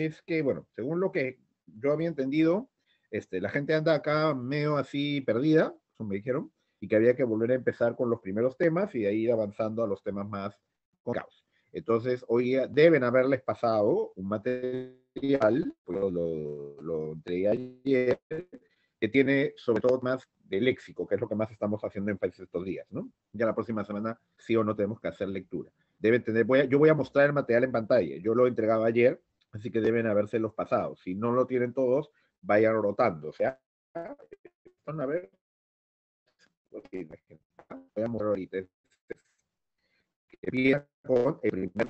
es que, bueno, según lo que yo había entendido, la gente anda acá medio así perdida, eso me dijeron, y que había que volver a empezar con los primeros temas y de ahí ir avanzando a los temas más complicados. Entonces, hoy deben haberles pasado un material, pues lo entregué ayer, que tiene sobre todo más de léxico, que es lo que más estamos haciendo en países estos días, ¿no? Ya la próxima semana sí o no tenemos que hacer lectura. Deben tener, yo voy a mostrar el material en pantalla, yo lo entregaba ayer, así que deben haberse los pasados. Si no lo tienen todos, vayan rotando. O sea, van a ver, voy a mostrar ahorita, que empieza con el primer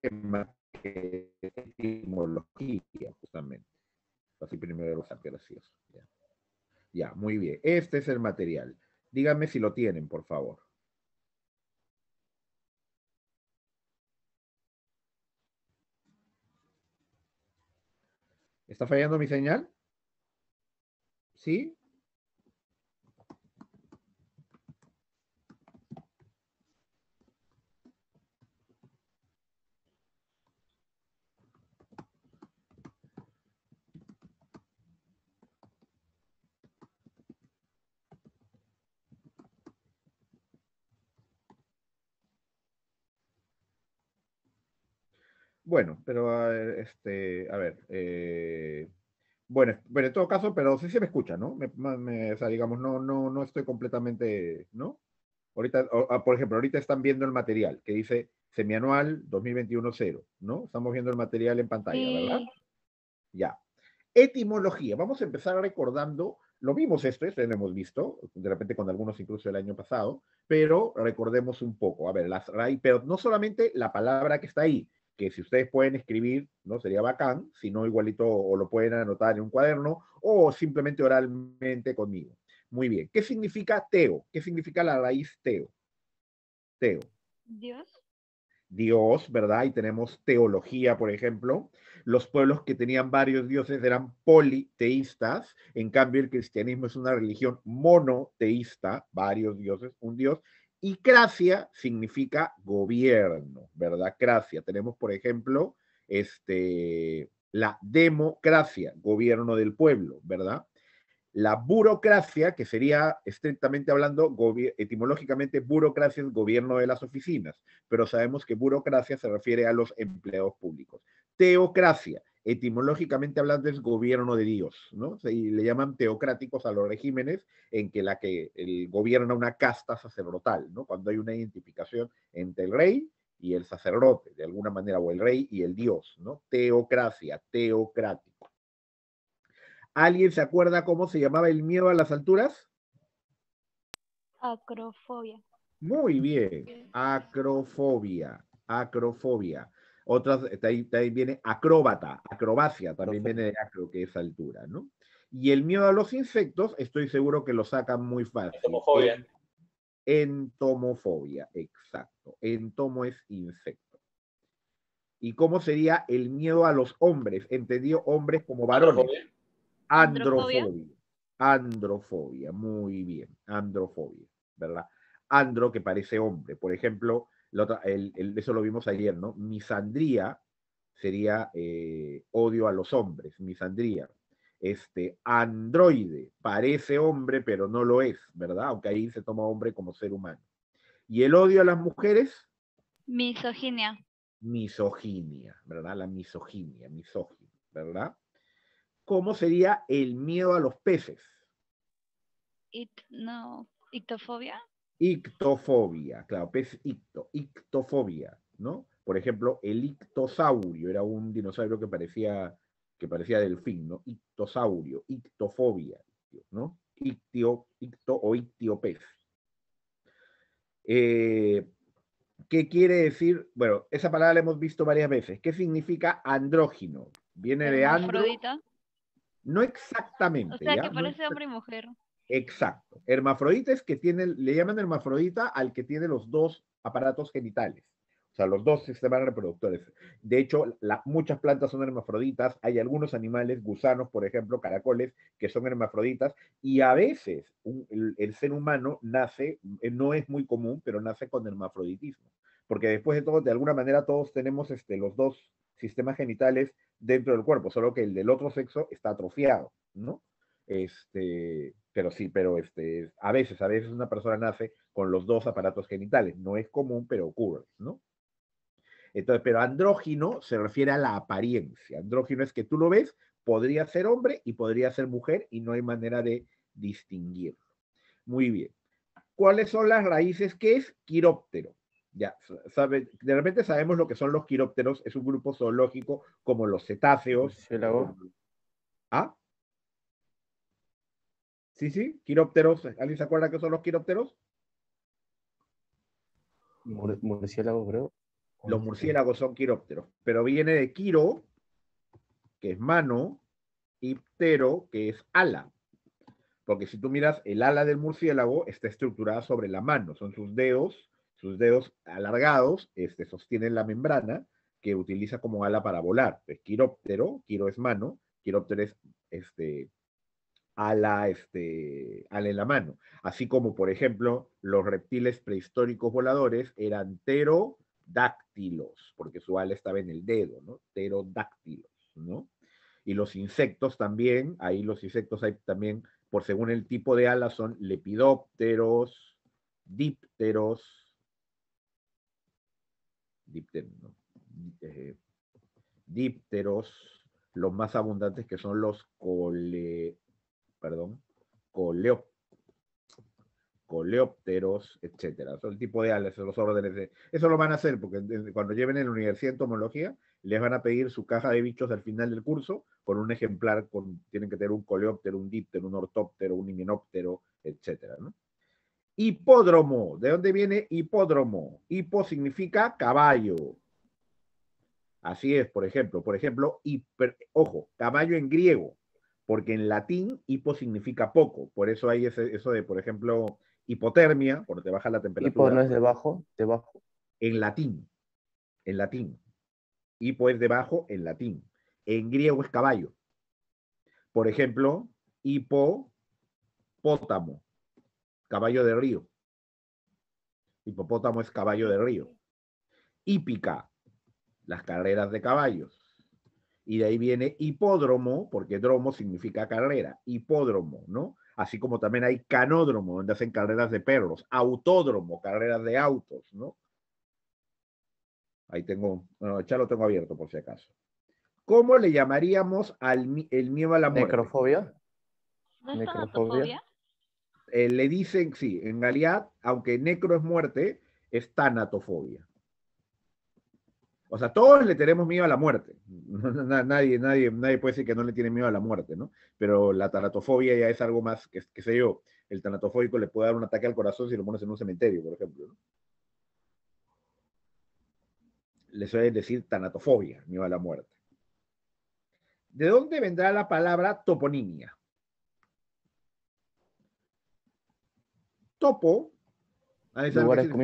tema, que es etimología, justamente. Así primero lo saqué gracioso. Ya. Ya, muy bien. Este es el material. Díganme si lo tienen, por favor. ¿Está fallando mi señal? ¿Sí? Bueno, pero a ver, bueno, pero en todo caso, pero sí se me escucha, ¿no? O sea, digamos, no estoy completamente, ¿no? Ahorita, por ejemplo, ahorita están viendo el material que dice semianual 2021-0, ¿no? Estamos viendo el material en pantalla, ¿verdad? Sí. Ya. Etimología. Vamos a empezar recordando, lo vimos esto lo hemos visto, de repente con algunos incluso el año pasado, pero recordemos un poco. A ver, las raíces, pero no solamente la palabra que está ahí, que si ustedes pueden escribir, ¿no? Sería bacán, si no igualito o lo pueden anotar en un cuaderno o simplemente oralmente conmigo. Muy bien. ¿Qué significa teo? ¿Qué significa la raíz teo? Teo. Dios. Dios, ¿verdad? Y tenemos teología, por ejemplo. Los pueblos que tenían varios dioses eran politeístas, en cambio el cristianismo es una religión monoteísta, varios dioses, un dios. Y cracia significa gobierno, ¿verdad? Cracia. Tenemos, por ejemplo, la democracia, gobierno del pueblo, ¿verdad? La burocracia, que sería estrictamente hablando, etimológicamente, burocracia es gobierno de las oficinas, pero sabemos que burocracia se refiere a los empleados públicos. Teocracia, etimológicamente hablando, es gobierno de Dios, ¿no? Y le llaman teocráticos a los regímenes en que gobierna una casta sacerdotal, ¿no? Cuando hay una identificación entre el rey y el sacerdote, de alguna manera, o el rey y el Dios, ¿no? Teocracia, teocrático. ¿Alguien se acuerda cómo se llamaba el miedo a las alturas? Acrofobia. Muy bien, acrofobia, acrofobia. Otras, de ahí viene acróbata, acrobacia, también viene de acro, que es altura, ¿no? Y el miedo a los insectos, estoy seguro que lo sacan muy fácil. Entomofobia. Entomofobia, exacto. Entomo es insecto. ¿Y cómo sería el miedo a los hombres? Entendido hombres como varones. Androfobia. Androfobia. Androfobia. Androfobia, muy bien. Androfobia, ¿verdad? Andro, que parece hombre. Por ejemplo, eso lo vimos ayer, ¿no? Misandría sería odio a los hombres, misandría. Androide, parece hombre, pero no lo es, ¿verdad? Aunque ahí se toma hombre como ser humano. Y el odio a las mujeres, Misoginia. misoginia, ¿verdad? La misoginia, misógino, ¿verdad? ¿Cómo sería el miedo a los peces? No. Ictofobia. Ictofobia, claro, pez ictofobia, ¿no? Por ejemplo, el ictosaurio era un dinosaurio que parecía delfín, ¿no? Ictosaurio, ictofobia, ¿no? Icto o ictiopez. ¿Qué quiere decir? Bueno, esa palabra la hemos visto varias veces. ¿Qué significa andrógino? Viene de andro, Hermafrodita. no O exactamente, sea, ¿ya? que No parece hombre y mujer. exacto. Hermafrodita es que le llaman hermafrodita al que tiene los dos aparatos genitales, o sea, los dos sistemas reproductores. De hecho, muchas plantas son hermafroditas, hay algunos animales, gusanos, por ejemplo, caracoles, que son hermafroditas, y a veces el ser humano nace, no es muy común, pero nace con hermafroditismo, porque después de todo, de alguna manera, todos tenemos los dos sistemas genitales dentro del cuerpo, solo que el del otro sexo está atrofiado, ¿no? Pero sí, a veces una persona nace con los dos aparatos genitales. No es común, pero ocurre, ¿no? Entonces, pero andrógino se refiere a la apariencia. Andrógino es que tú lo ves, podría ser hombre y podría ser mujer y no hay manera de distinguirlo. Muy bien. ¿Cuáles son las raíces? ¿Qué es quiróptero? Ya, de repente sabemos lo que son los quirópteros, es un grupo zoológico como los cetáceos. Murciélago. ¿Ah? Sí, sí, quirópteros. ¿Alguien se acuerda qué son los quirópteros? Murciélago, creo. Los murciélagos son quirópteros, pero viene de quiro, que es mano, y ptero, que es ala. Porque si tú miras el ala del murciélago, está estructurada sobre la mano, son sus dedos alargados, sostienen la membrana que utiliza como ala para volar. Es quiróptero, quiro es mano, quiróptero es ala en la mano. Así como, por ejemplo, los reptiles prehistóricos voladores eran pterodáctilos, porque su ala estaba en el dedo, ¿no? Pterodáctilos, ¿no? Y los insectos también, ahí los insectos hay también, por según el tipo de ala, son lepidópteros, dípteros, ¿no? Dípteros, los más abundantes que son los coleópteros, etcétera. Son el tipo de alas, los órdenes de... Eso lo van a hacer porque cuando lleven en la Universidad de Entomología les van a pedir su caja de bichos al final del curso con un ejemplar, tienen que tener un coleóptero, un díptero, un ortóptero, un himenóptero, etcétera, ¿no? Hipódromo. ¿De dónde viene hipódromo? Hipo significa caballo. Así es, por ejemplo, ojo, caballo en griego, porque en latín hipo significa poco, por eso hay eso de, por ejemplo, hipotermia, porque te baja la temperatura. Hipo no es debajo. En latín. Hipo es debajo en latín. En griego es caballo. Por ejemplo, hipopótamo, caballo de río. Hipopótamo es caballo de río. Hípica, las carreras de caballos. Y de ahí viene hipódromo, porque dromo significa carrera, hipódromo, ¿no? Así como también hay canódromo, donde hacen carreras de perros, autódromo, carreras de autos, ¿no? Ahí ya lo tengo abierto por si acaso. ¿Cómo le llamaríamos el miedo a la muerte? Necrofobia. ¿No es tanatofobia? Le dicen, sí, en realidad, aunque necro es muerte, es tanatofobia. O sea, todos le tenemos miedo a la muerte. Nadie puede decir que no le tiene miedo a la muerte, ¿no? Pero la tanatofobia ya es algo más, que sé yo, el tanatofóbico le puede dar un ataque al corazón si lo pones en un cementerio, por ejemplo, ¿no? Le suelen decir tanatofobia, miedo a la muerte. ¿De dónde vendrá la palabra toponimia? Topo. Lugares con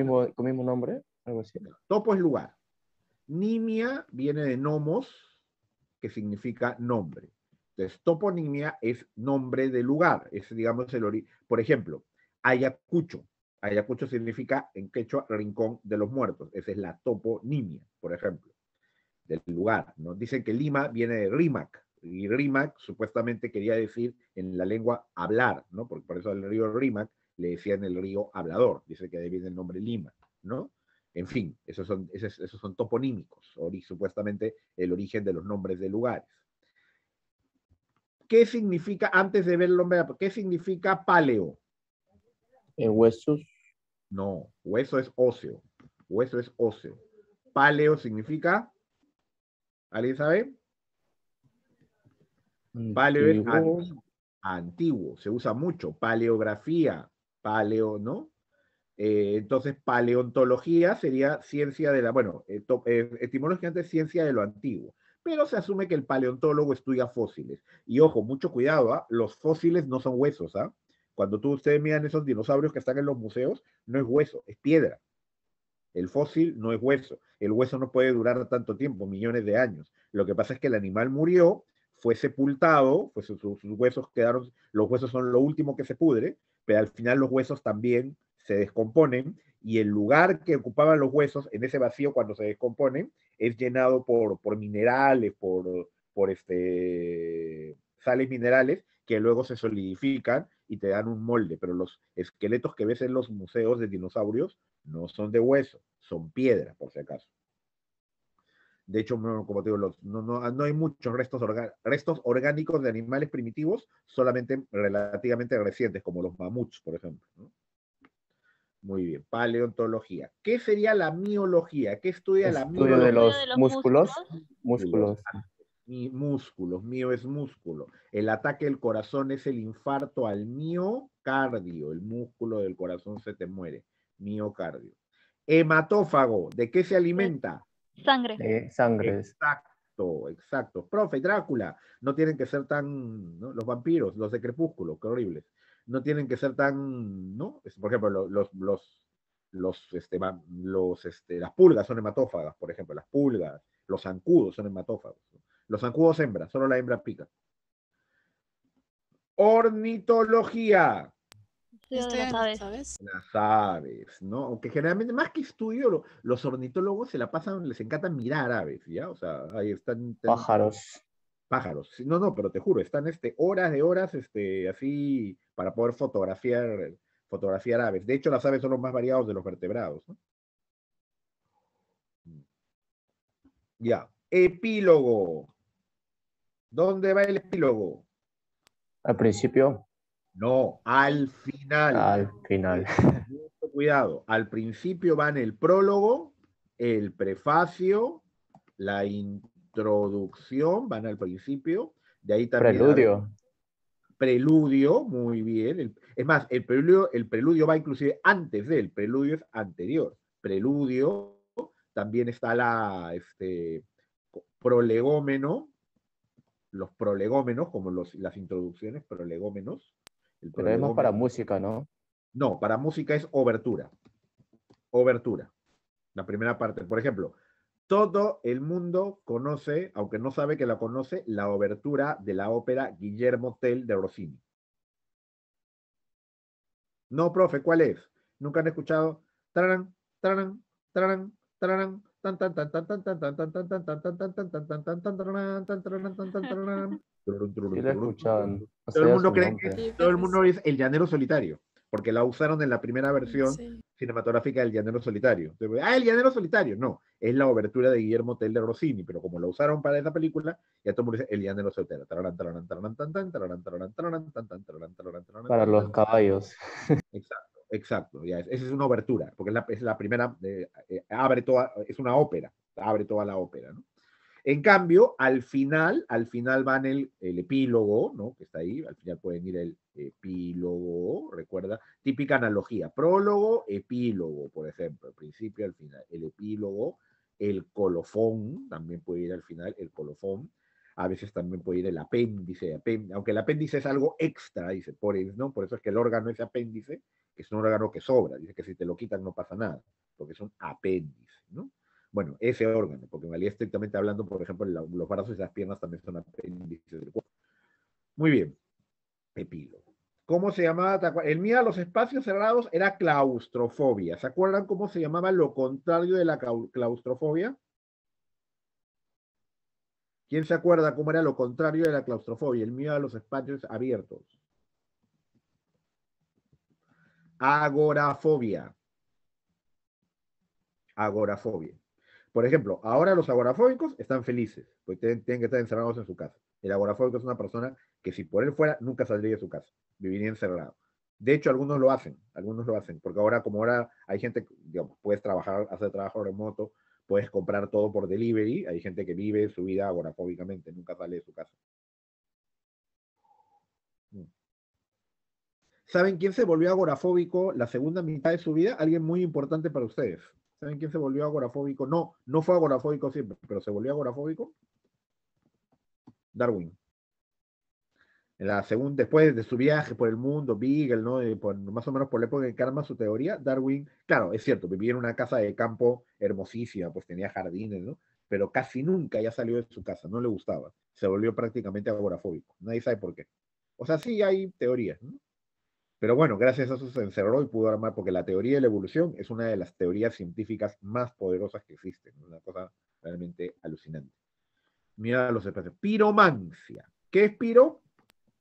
mismo nombre, algo así. Topo es lugar. Nimia viene de nomos, que significa nombre. Entonces, toponimia es nombre de lugar. Es, digamos, el origen. Por ejemplo, Ayacucho. Ayacucho significa, en quechua, rincón de los muertos. Esa es la toponimia, por ejemplo, del lugar, ¿no? Dicen que Lima viene de Rímac. Y Rímac supuestamente quería decir en la lengua hablar, ¿no? Porque por eso al río Rímac le decían el río hablador. Dice que de ahí viene el nombre Lima, ¿no? En fin, esos son toponímicos, supuestamente el origen de los nombres de lugares. ¿Qué significa, antes de ver el nombre, qué significa paleo? Huesos. No, hueso es óseo. Hueso es óseo. Paleo significa, ¿alguien sabe? Paleo es antiguo, se usa mucho. Paleografía, paleo, ¿no? Entonces, paleontología sería ciencia de la, bueno, etimológicamente es ciencia de lo antiguo, pero se asume que el paleontólogo estudia fósiles. Y ojo, mucho cuidado, ¿ah? Los fósiles no son huesos, ¿ah? Cuando ustedes miran esos dinosaurios que están en los museos, no es hueso, es piedra. El fósil no es hueso. El hueso no puede durar tanto tiempo, millones de años. Lo que pasa es que el animal murió, fue sepultado, pues sus huesos quedaron, los huesos son lo último que se pudre, pero al final los huesos también se descomponen y el lugar que ocupaban los huesos en ese vacío cuando se descomponen es llenado por minerales, por sales minerales que luego se solidifican y te dan un molde, pero los esqueletos que ves en los museos de dinosaurios no son de hueso, son piedra, por si acaso. De hecho, como te digo, no hay muchos restos orgánicos de animales primitivos, solamente relativamente recientes, como los mamuts, por ejemplo, ¿no? Muy bien, paleontología. ¿Qué sería la miología? ¿Qué estudia la Estudio de miología? los músculos. Músculos. Músculos, mío es músculo. El ataque del corazón es el infarto al miocardio. El músculo del corazón se te muere. Miocardio. Hematófago, ¿de qué se alimenta? Sangre. Sangre. Exacto, exacto. Profe, Drácula, no tienen que ser tan, ¿no? Los vampiros, los de Crepúsculo, qué horribles. No tienen que ser tan, ¿no? Por ejemplo, las pulgas son hematófagas, por ejemplo, las pulgas, los zancudos son hematófagos, ¿no? Los zancudos hembra, solo la hembra pica. Ornitología. Estudio de las aves. Las aves, ¿no? Aunque generalmente, más que estudio, los ornitólogos se la pasan, les encanta mirar aves, ¿ya? O sea, ahí están Pájaros. pájaros. No, pero te juro, están horas de horas así para poder fotografiar aves. De hecho, las aves son los más variados de los vertebrados, ¿no? Ya. Epílogo. ¿Dónde va el epílogo? Al principio. No, al final. Al final. Mucho cuidado. Al principio van el prólogo, el prefacio, la introducción, van al principio. De ahí también. Preludio. Preludio, muy bien. Es más, el preludio va inclusive antes del preludio, es anterior. Preludio, también está prolegómeno, los prolegómenos, como las introducciones, prolegómenos. Pero es más para música, ¿no? No, para música es obertura. Obertura. La primera parte. Por ejemplo, todo el mundo conoce, aunque no sabe que la conoce, la obertura de la ópera Guillermo Tell de Rossini. No, profe, ¿cuál es? ¿Nunca han escuchado? Tararán, tararán, tararán, tararán, tan tan tan tan tan tan tan tan tan tan tan tan tan tan tan tan tan tararán, tan tararán, tan tan tararán. Sí lo he escuchado. No Todo el sabía mundo su cree nombre. que todo el mundo es El Llanero Solitario, porque la usaron en la primera versión cinematográfica del Llanero Solitario. Entonces, El Llanero Solitario. No, es la obertura de Guillermo Tell de Rossini, pero como la usaron para esa película, ya todo el mundo dice El Llanero Solitario. Tararán, tararán, tararán, tan tan, tararán, tararán, tararán, tan tan, tararán, tararán, tararán, Para los caballos. Exacto, exacto. Ya, esa es una obertura, porque es la primera, abre toda, es una ópera, abre toda la ópera, ¿no? En cambio, al final van el epílogo, ¿no? Que está ahí, al final pueden ir el epílogo, recuerda, típica analogía, prólogo, epílogo, por ejemplo, al principio, al final, el epílogo, el colofón, también puede ir al final, el colofón, a veces también puede ir el apéndice, aunque el apéndice es algo extra, dice, ¿no? Por eso es que el órgano es apéndice, que es un órgano que sobra, dice que si te lo quitan no pasa nada, porque es un apéndice, ¿no? Bueno, ese órgano, porque en realidad estrictamente hablando, por ejemplo, los brazos y las piernas también son apéndices del cuerpo. Muy bien, epílogo. ¿Cómo se llamaba? El miedo a los espacios cerrados era claustrofobia. ¿Se acuerdan cómo se llamaba lo contrario de la claustrofobia? ¿Quién se acuerda cómo era lo contrario de la claustrofobia? El miedo a los espacios abiertos. Agorafobia. Agorafobia. Por ejemplo, ahora los agorafóbicos están felices, porque tienen que estar encerrados en su casa. El agorafóbico es una persona que si por él fuera, nunca saldría de su casa, viviría encerrado. De hecho, algunos lo hacen, porque como ahora hay gente, digamos, puedes trabajar, hacer trabajo remoto, puedes comprar todo por delivery, hay gente que vive su vida agorafóbicamente, nunca sale de su casa. ¿Saben quién se volvió agorafóbico la segunda mitad de su vida? Alguien muy importante para ustedes. ¿Saben quién se volvió agorafóbico? No fue agorafóbico siempre, pero se volvió agorafóbico. Darwin. Después de su viaje por el mundo, Beagle, ¿no? Más o menos por la época en que arma su teoría, Darwin, claro, es cierto, vivía en una casa de campo hermosísima, pues tenía jardines, ¿no? Pero casi nunca ya salió de su casa, no le gustaba. Se volvió prácticamente agorafóbico. Nadie sabe por qué. O sea, sí hay teorías, ¿no? Pero bueno, gracias a eso se encerró y pudo armar, porque la teoría de la evolución es una de las teorías científicas más poderosas que existen, una cosa realmente alucinante. Mira los espacios. Piromancia. ¿Qué es piro?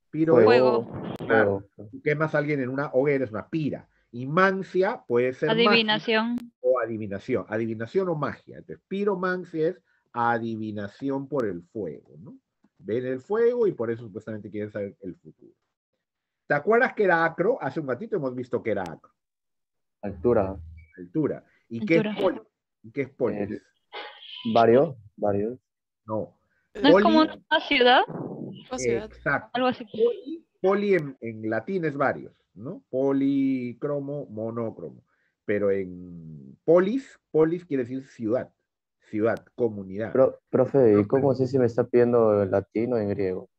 Piro es, Fuego. claro, tú quemas a alguien en una hoguera, es una pira. Y mancia puede ser magia Adivinación. o adivinación. Adivinación o magia. Entonces, piromancia es adivinación por el fuego, ¿no? Ven el fuego y por eso supuestamente quieren saber el futuro. ¿Te acuerdas que era acro? Hace un ratito hemos visto que era acro. Altura. Altura. ¿Y qué es Altura. polis? ¿Y qué es polis? Varios. No. ¿No es como Poli, una ciudad? exacto. Algo así. Poli en latín es varios, ¿no? Policromo, monócromo. Pero en polis quiere decir ciudad, comunidad. Profe, ¿y cómo sé si me está pidiendo en latín o en griego?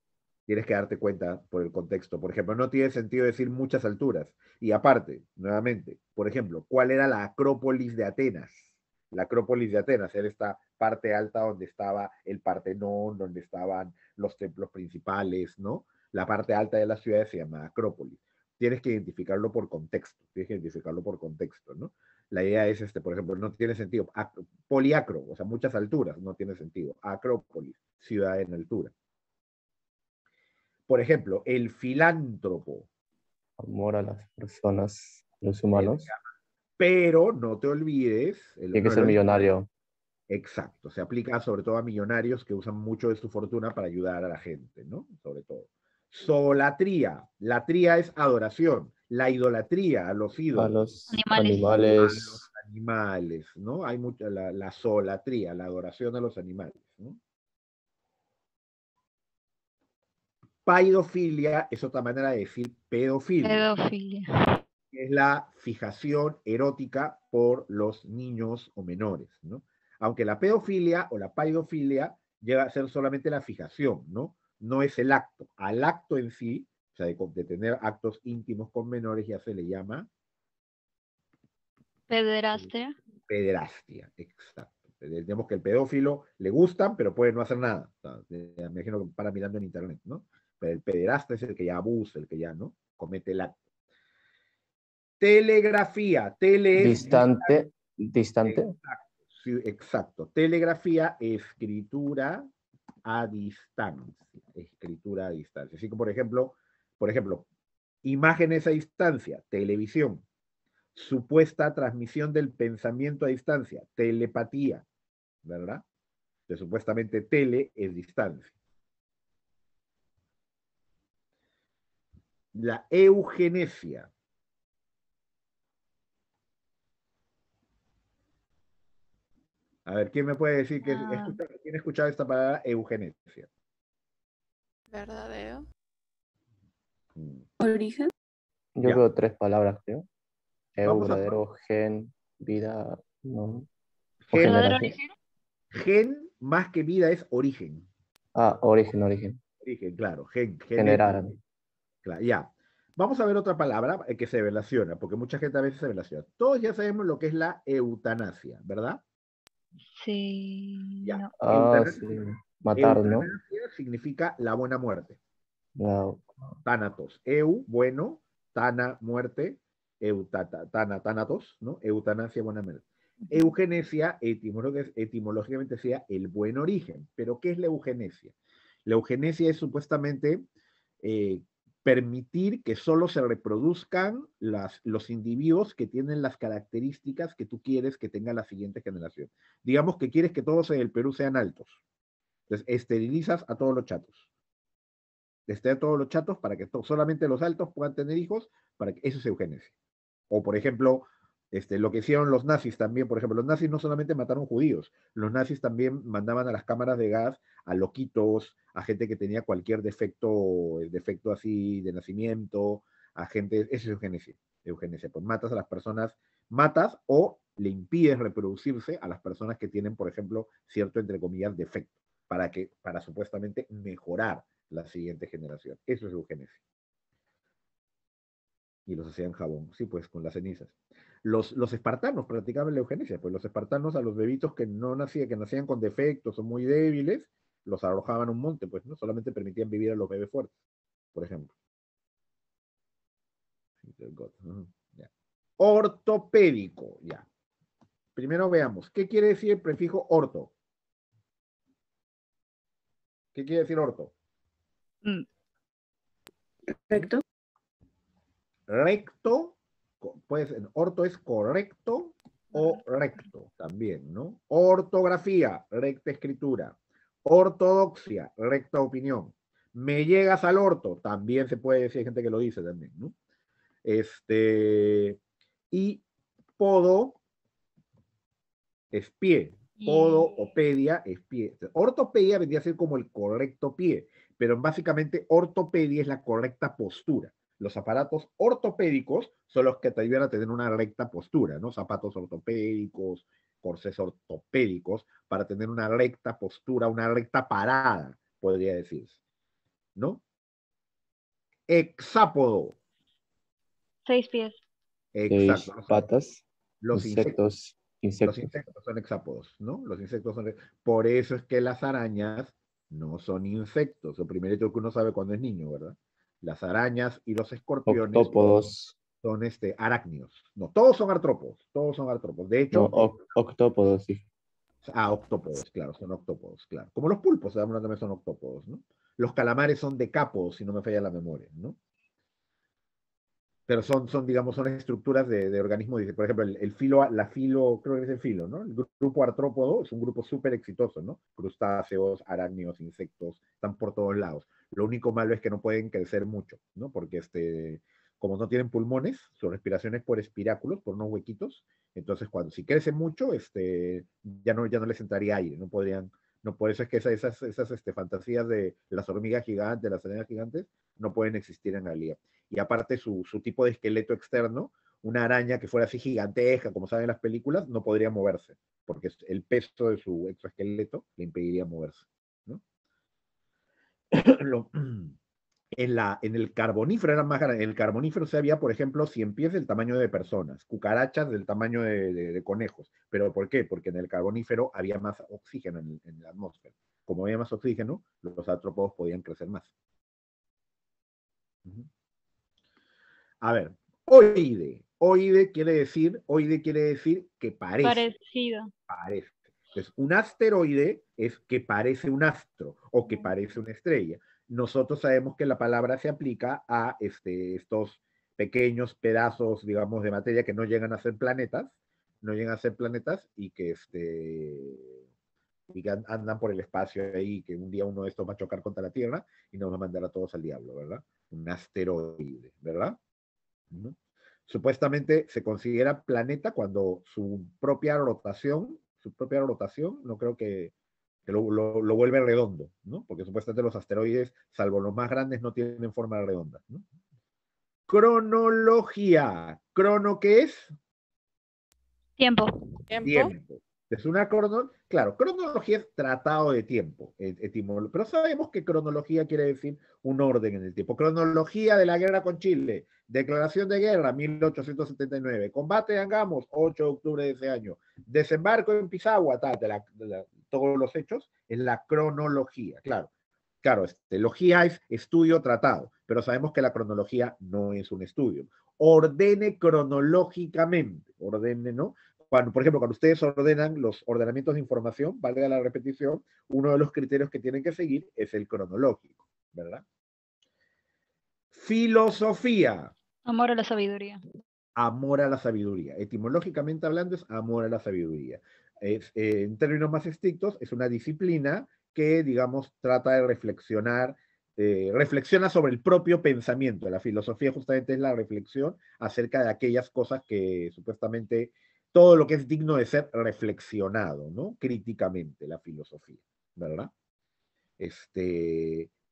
Tienes que darte cuenta por el contexto. Por ejemplo, no tiene sentido decir muchas alturas. Y aparte, nuevamente, por ejemplo, ¿cuál era la Acrópolis de Atenas? La Acrópolis de Atenas era esta parte alta donde estaba el Partenón, donde estaban los templos principales, ¿no? La parte alta de la ciudad se llama Acrópolis. Tienes que identificarlo por contexto, ¿no? La idea es, por ejemplo, no tiene sentido. Poliacro, o sea, muchas alturas, no tiene sentido. Acrópolis, ciudad en altura. Por ejemplo, el filántropo. Amor a las personas, los humanos. Pero no te olvides. Tiene que ser millonario. Exacto, se aplica sobre todo a millonarios que usan mucho de su fortuna para ayudar a la gente, ¿no? Sobre todo. Solatría. Latría es adoración. La idolatría a los A ídolos. los Animales. A animales. los animales, ¿no? Hay mucha la solatría, la adoración a los animales, ¿no? Paidofilia es otra manera de decir pedofilia. Pedofilia. Es la fijación erótica por los niños o menores, ¿no? Aunque la pedofilia o la paidofilia llega a ser solamente la fijación, ¿no? No es el acto. Al acto en sí, o sea, de tener actos íntimos con menores, ya se le llama Pederastia. pederastia, exacto. Digamos que el pedófilo le gustan, pero puede no hacer nada. O sea, me imagino que para mirando en internet, ¿no? Pero el pederasta es el que ya abusa, el que ya, ¿no? Comete el acto. Telegrafía. Tele es Distante. exacto, sí, exacto. Telegrafía, escritura a distancia. Escritura a distancia. Así que, por ejemplo, imágenes a distancia, televisión. Supuesta transmisión del pensamiento a distancia, telepatía, ¿verdad? Que supuestamente tele es distancia. La eugenesia. A ver, ¿quién me puede decir quién ha escuchado esta palabra eugenesia? ¿Verdadero? ¿Origen? Yo ¿Ya? veo 3 palabras, creo. Vamos a Verdadero, gen, vida, no. O ¿Verdadero generación. origen? gen más que vida es origen. Origen. Origen, claro, genético. Generar. Claro, ya. Vamos a ver otra palabra que se relaciona, porque mucha gente a veces se relaciona. Todos ya sabemos lo que es la eutanasia, ¿verdad? Sí. Ya. No. Sí. Matar, ¿no? Eutanasia significa la buena muerte. La- Tánatos. Bueno. Tana, muerte. Tánatos, ¿no? Eutanasia, buena muerte. Eugenesia, etimológicamente sea el buen origen. ¿Pero qué es la eugenesia? La eugenesia es supuestamente eh, permitir que solo se reproduzcan los individuos que tienen las características que tú quieres que tenga la siguiente generación. Digamos que quieres que todos en el Perú sean altos. Entonces, esterilizas a todos los chatos. A todos los chatos para que solamente los altos puedan tener hijos, para que eso es eugenesia. O, por ejemplo, lo que hicieron los nazis también, por ejemplo, los nazis no solamente mataron judíos, los nazis también mandaban a las cámaras de gas a loquitos, a gente que tenía cualquier defecto así de nacimiento, a gente, eso es eugenesia, pues matas a las personas, matas o le impides reproducirse a las personas que tienen, por ejemplo, cierto, entre comillas, defecto, para supuestamente mejorar la siguiente generación. Eso es eugenesia. Y los hacían jabón, sí, pues con las cenizas. Los espartanos practicaban la eugenesia, pues los espartanos a los bebitos que nacían con defectos o muy débiles, los arrojaban a un monte, pues no solamente permitían vivir a los bebés fuertes, por ejemplo. Ya. Ortopédico, ya. Primero veamos, ¿qué quiere decir el prefijo orto? ¿Qué quiere decir orto? Mm, Recto. Recto, puede ser, orto es correcto o recto también, ¿no? Ortografía, recta escritura. Ortodoxia, recta opinión. Me llegas al orto, también se puede decir, hay gente que lo dice también, ¿no? Y podo es pie. Podo o pedia es pie. Ortopedia vendría a ser como el correcto pie, pero básicamente ortopedia es la correcta postura. Los aparatos ortopédicos son los que te ayudan a tener una recta postura, ¿no? Zapatos ortopédicos, corsés ortopédicos, para tener una recta postura, una recta parada, podría decirse, ¿no? Hexápodo. 6 pies. Exacto. 6 patas, Los insectos. Los insectos. insectos son hexápodos, ¿no? Los insectos son... Por eso es que las arañas no son insectos. Lo primerito que uno sabe cuando es niño, ¿verdad? Las arañas y los escorpiones Octópodos. son arácnidos. No, todos son artrópodos. Todos son artrópodos. De No, hecho, octópodos, sí. octópodos, claro, son octópodos, claro. Como los pulpos, también son octópodos, ¿no? Los calamares son decápodos, si no me falla la memoria, ¿no? Pero digamos, son estructuras de organismos. Por ejemplo, el filo, creo que es el filo, ¿no? El grupo artrópodo es un grupo súper exitoso, ¿no? Crustáceos, arácnidos, insectos, están por todos lados. Lo único malo es que no pueden crecer mucho, ¿no? Porque como no tienen pulmones, su respiración es por espiráculos, por unos huequitos. Entonces, si crecen mucho, ya no les entraría aire, no podrían. No, por eso es que esas fantasías de las hormigas gigantes, las arañas gigantes, no pueden existir en realidad. Y aparte su tipo de esqueleto externo, una araña que fuera así gigantesca, como saben en las películas, no podría moverse, porque el peso de su exoesqueleto le impediría moverse, ¿no? En el carbonífero era más grande. En el carbonífero se había, por ejemplo, 100 pies del tamaño de personas, cucarachas del tamaño de conejos. ¿Pero por qué? Porque en el carbonífero había más oxígeno en la atmósfera. Como había más oxígeno, los artrópodos podían crecer más. A ver, oide. Oide quiere decir que parece. Parecido. Parece. Entonces, un asteroide es que parece un astro o que parece una estrella. Nosotros sabemos que la palabra se aplica a estos pequeños pedazos, digamos, de materia que no llegan a ser planetas, y que andan por el espacio ahí, que un día uno de estos va a chocar contra la Tierra y nos va a mandar a todos al diablo, ¿verdad? Un asteroide, ¿verdad? ¿No? Supuestamente se considera planeta cuando su propia rotación, no creo que lo vuelve redondo, ¿no? Porque supuestamente los asteroides, salvo los más grandes, no tienen forma redonda, ¿no? Cronología. ¿Crono qué es? Tiempo. Tiempo. Es claro, cronología es tratado de tiempo, pero sabemos que cronología quiere decir un orden en el tiempo. Cronología de la guerra con Chile, declaración de guerra, 1879, combate de Angamos, 8 de octubre de ese año, desembarco en Pisagua, todos los hechos, es la cronología, claro. Claro, logía es estudio tratado, pero sabemos que la cronología no es un estudio. Ordene cronológicamente, ¿no? Por ejemplo, cuando ustedes ordenan los ordenamientos de información, valga la repetición, uno de los criterios que tienen que seguir es el cronológico, ¿verdad? Filosofía. Amor a la sabiduría. Amor a la sabiduría. Etimológicamente hablando es amor a la sabiduría. En términos más estrictos, es una disciplina que, digamos, trata de reflexiona sobre el propio pensamiento. La filosofía justamente es la reflexión acerca de aquellas cosas que supuestamente todo lo que es digno de ser reflexionado, ¿no? Críticamente, la filosofía, ¿verdad?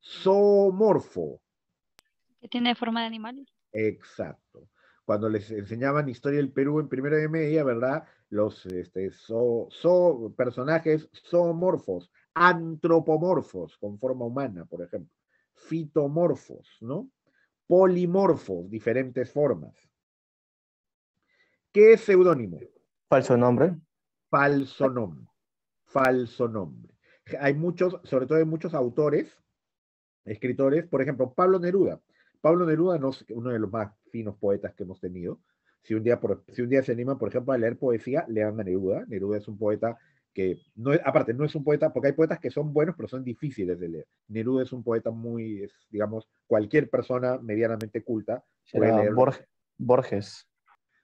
Zoomorfo. Que tiene forma de animal. Exacto. Cuando les enseñaban historia del Perú en primero de media, ¿verdad? Los personajes zoomorfos, antropomorfos, con forma humana, por ejemplo. Fitomorfos, ¿no? Polimorfos, diferentes formas. ¿Qué es seudónimo? Falso nombre. Falso nombre. Falso nombre. Hay muchos, sobre todo hay muchos autores, escritores, por ejemplo, Pablo Neruda. Pablo Neruda no es uno de los más finos poetas que hemos tenido. Si un día se animan, por ejemplo, a leer poesía, lean a Neruda. Neruda es un poeta que no aparte no es un poeta, porque hay poetas que son buenos, pero son difíciles de leer. Neruda es un poeta muy, digamos, cualquier persona medianamente culta puede Será leerlo. Borges.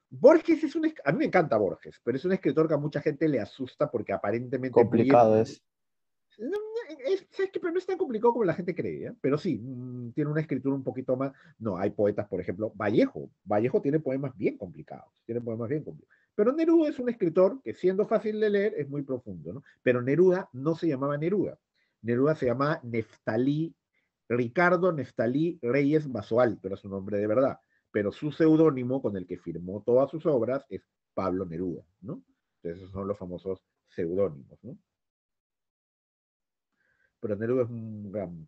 Borges es a mí me encanta Borges, pero es un escritor que a mucha gente le asusta porque aparentemente Complicado es. ¿Sabes qué? Pero no es tan complicado como la gente cree, ¿eh? Pero sí, tiene una escritura un poquito más. No, hay poetas, por ejemplo, Vallejo. Vallejo tiene poemas bien complicados. Tiene poemas bien complicados. Pero Neruda es un escritor que, siendo fácil de leer, es muy profundo, ¿no? Pero Neruda no se llamaba Neruda. Neruda se llamaba Ricardo Neftalí Reyes Basoal, pero es su nombre de verdad. Pero su seudónimo con el que firmó todas sus obras es Pablo Neruda, ¿no? Entonces, esos son los famosos seudónimos, ¿no? Pero Neruda es un gran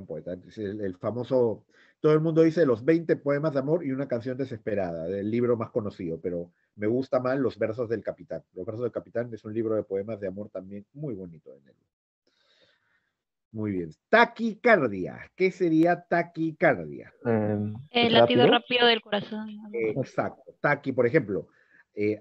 poeta. Es el famoso, todo el mundo dice los 20 poemas de amor y una canción desesperada, del libro más conocido, pero me gusta más los versos del Capitán. Los versos del Capitán es un libro de poemas de amor también muy bonito de Neruda. Muy bien. Taquicardia. ¿Qué sería taquicardia? El latido Rápido. rápido del corazón. Exacto. Taqui, por ejemplo,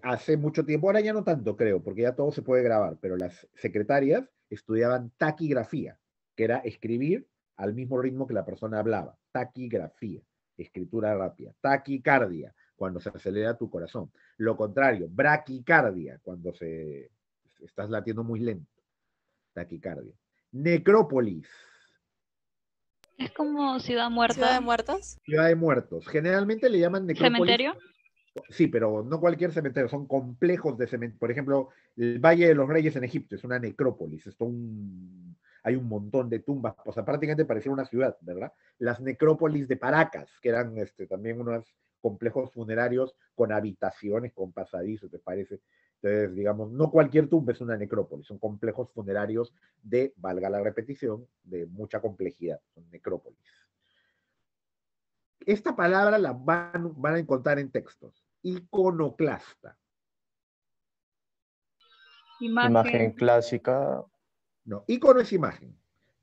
hace mucho tiempo, ahora ya no tanto creo, porque ya todo se puede grabar, pero las secretarias estudiaban taquigrafía, que era escribir al mismo ritmo que la persona hablaba. Taquigrafía, escritura rápida. Taquicardia, cuando se acelera tu corazón. Lo contrario, braquicardia, cuando estás latiendo muy lento. Taquicardia. Necrópolis. Es como Ciudad Muerta. ¿Ciudad de Muertos? Ciudad de muertos. Generalmente le llaman necrópolis. ¿Cementerio? Sí, pero no cualquier cementerio, son complejos de cementerio. Por ejemplo, el Valle de los Reyes en Egipto es una necrópolis, hay un montón de tumbas, o sea, prácticamente parecía una ciudad, ¿verdad? Las necrópolis de Paracas, que eran también unos complejos funerarios con habitaciones, con pasadizos, ¿te parece? Entonces, digamos, no cualquier tumba es una necrópolis, son complejos funerarios de, valga la repetición, de mucha complejidad, son necrópolis. Esta palabra la van a encontrar en textos. Iconoclasta. Imagen clásica. No, icono es imagen.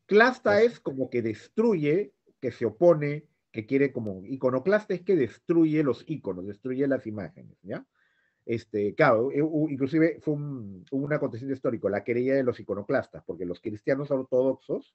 Clasta Eso. es como que destruye, que se opone, que quiere como. Iconoclasta es que destruye los iconos, destruye las imágenes, ¿ya? Claro, inclusive hubo un acontecimiento histórico, la querella de los iconoclastas, porque los cristianos ortodoxos,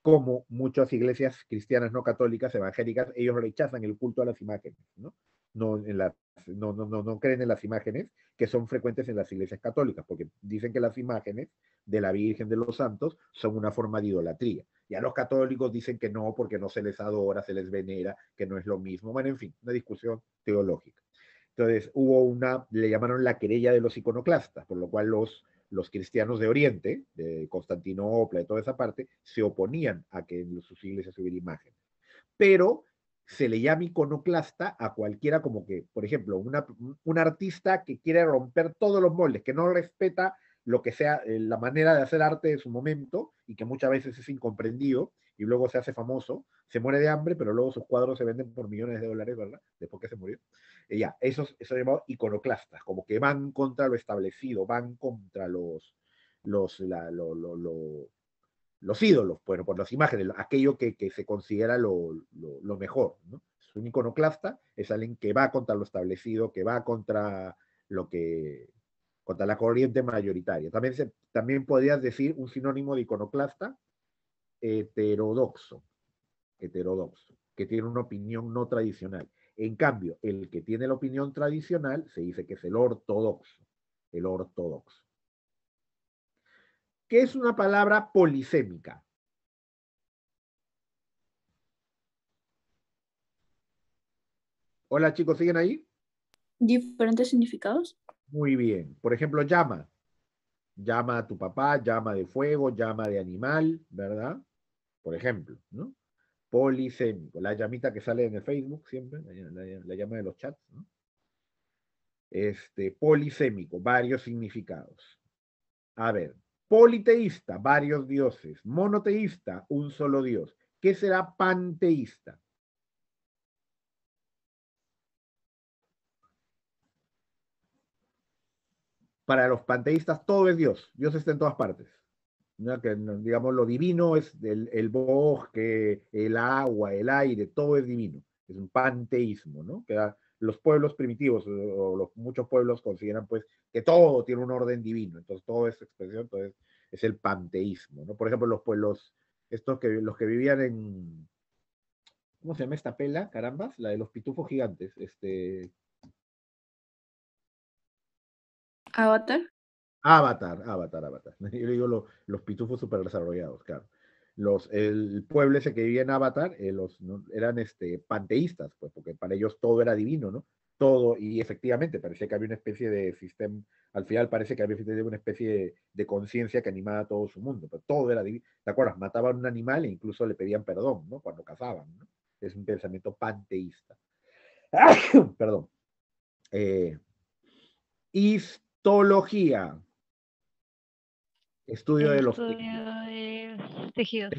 como muchas iglesias cristianas no católicas, evangélicas, ellos rechazan el culto a las imágenes, ¿no? No creen en las imágenes que son frecuentes en las iglesias católicas, porque dicen que las imágenes de la Virgen de los Santos son una forma de idolatría. Ya los católicos dicen que no, porque no se les adora, se les venera, que no es lo mismo. Bueno, en fin, una discusión teológica. Entonces le llamaron la querella de los iconoclastas, por lo cual los cristianos de Oriente, de Constantinopla, de toda esa parte, se oponían a que en sus iglesias hubiera imágenes. Pero se le llama iconoclasta a cualquiera como que, por ejemplo, un artista que quiere romper todos los moldes, que no respeta lo que sea la manera de hacer arte de su momento y que muchas veces es incomprendido y luego se hace famoso, se muere de hambre, pero luego sus cuadros se venden por millones de dólares, ¿verdad? Después que se murió. Ya, esos llamados iconoclastas, como que van contra lo establecido, van contra los ídolos, bueno, por las imágenes, aquello que se considera lo mejor, ¿no? Es un iconoclasta, es alguien que va contra lo establecido, que va contra contra la corriente mayoritaria. También podrías decir un sinónimo de iconoclasta, heterodoxo, que tiene una opinión no tradicional. En cambio, el que tiene la opinión tradicional se dice que es el ortodoxo. El ortodoxo. ¿Qué es una palabra polisémica? Hola chicos, ¿siguen ahí? ¿Diferentes significados? Muy bien. Por ejemplo, llama. Llama a tu papá, llama de fuego, llama de animal, ¿verdad? Por ejemplo, ¿no? Polisémico. La llamita que sale en el Facebook siempre, la llama de los chats, ¿no? Polisémico, varios significados. A ver, politeísta, varios dioses. Monoteísta, un solo dios. ¿Qué será panteísta? Para los panteístas todo es Dios. Dios está en todas partes. ¿No? Que, digamos, lo divino es el bosque, el agua, el aire, todo es divino. Es un panteísmo, ¿no? Que los pueblos primitivos o los muchos pueblos consideran pues que todo tiene un orden divino, entonces todo es expresión, entonces es el panteísmo, ¿no? Por ejemplo, los pueblos, los que vivían en, ¿cómo se llama esta pela? Carambas, la de los pitufos gigantes, Avatar. Avatar. Yo le digo los pitufos super desarrollados, claro. El pueblo ese que vivía en Avatar, ¿no? Eran panteístas, pues, porque para ellos todo era divino, ¿no? Todo, y efectivamente parecía que había una especie de sistema, al final parece que había una especie de conciencia que animaba a todo su mundo, pero todo era divino. ¿Te acuerdas? Mataban un animal e incluso le pedían perdón, ¿no? Cuando cazaban, ¿no? Es un pensamiento panteísta. Perdón. Histología. Estudio de los Estudio de tejidos.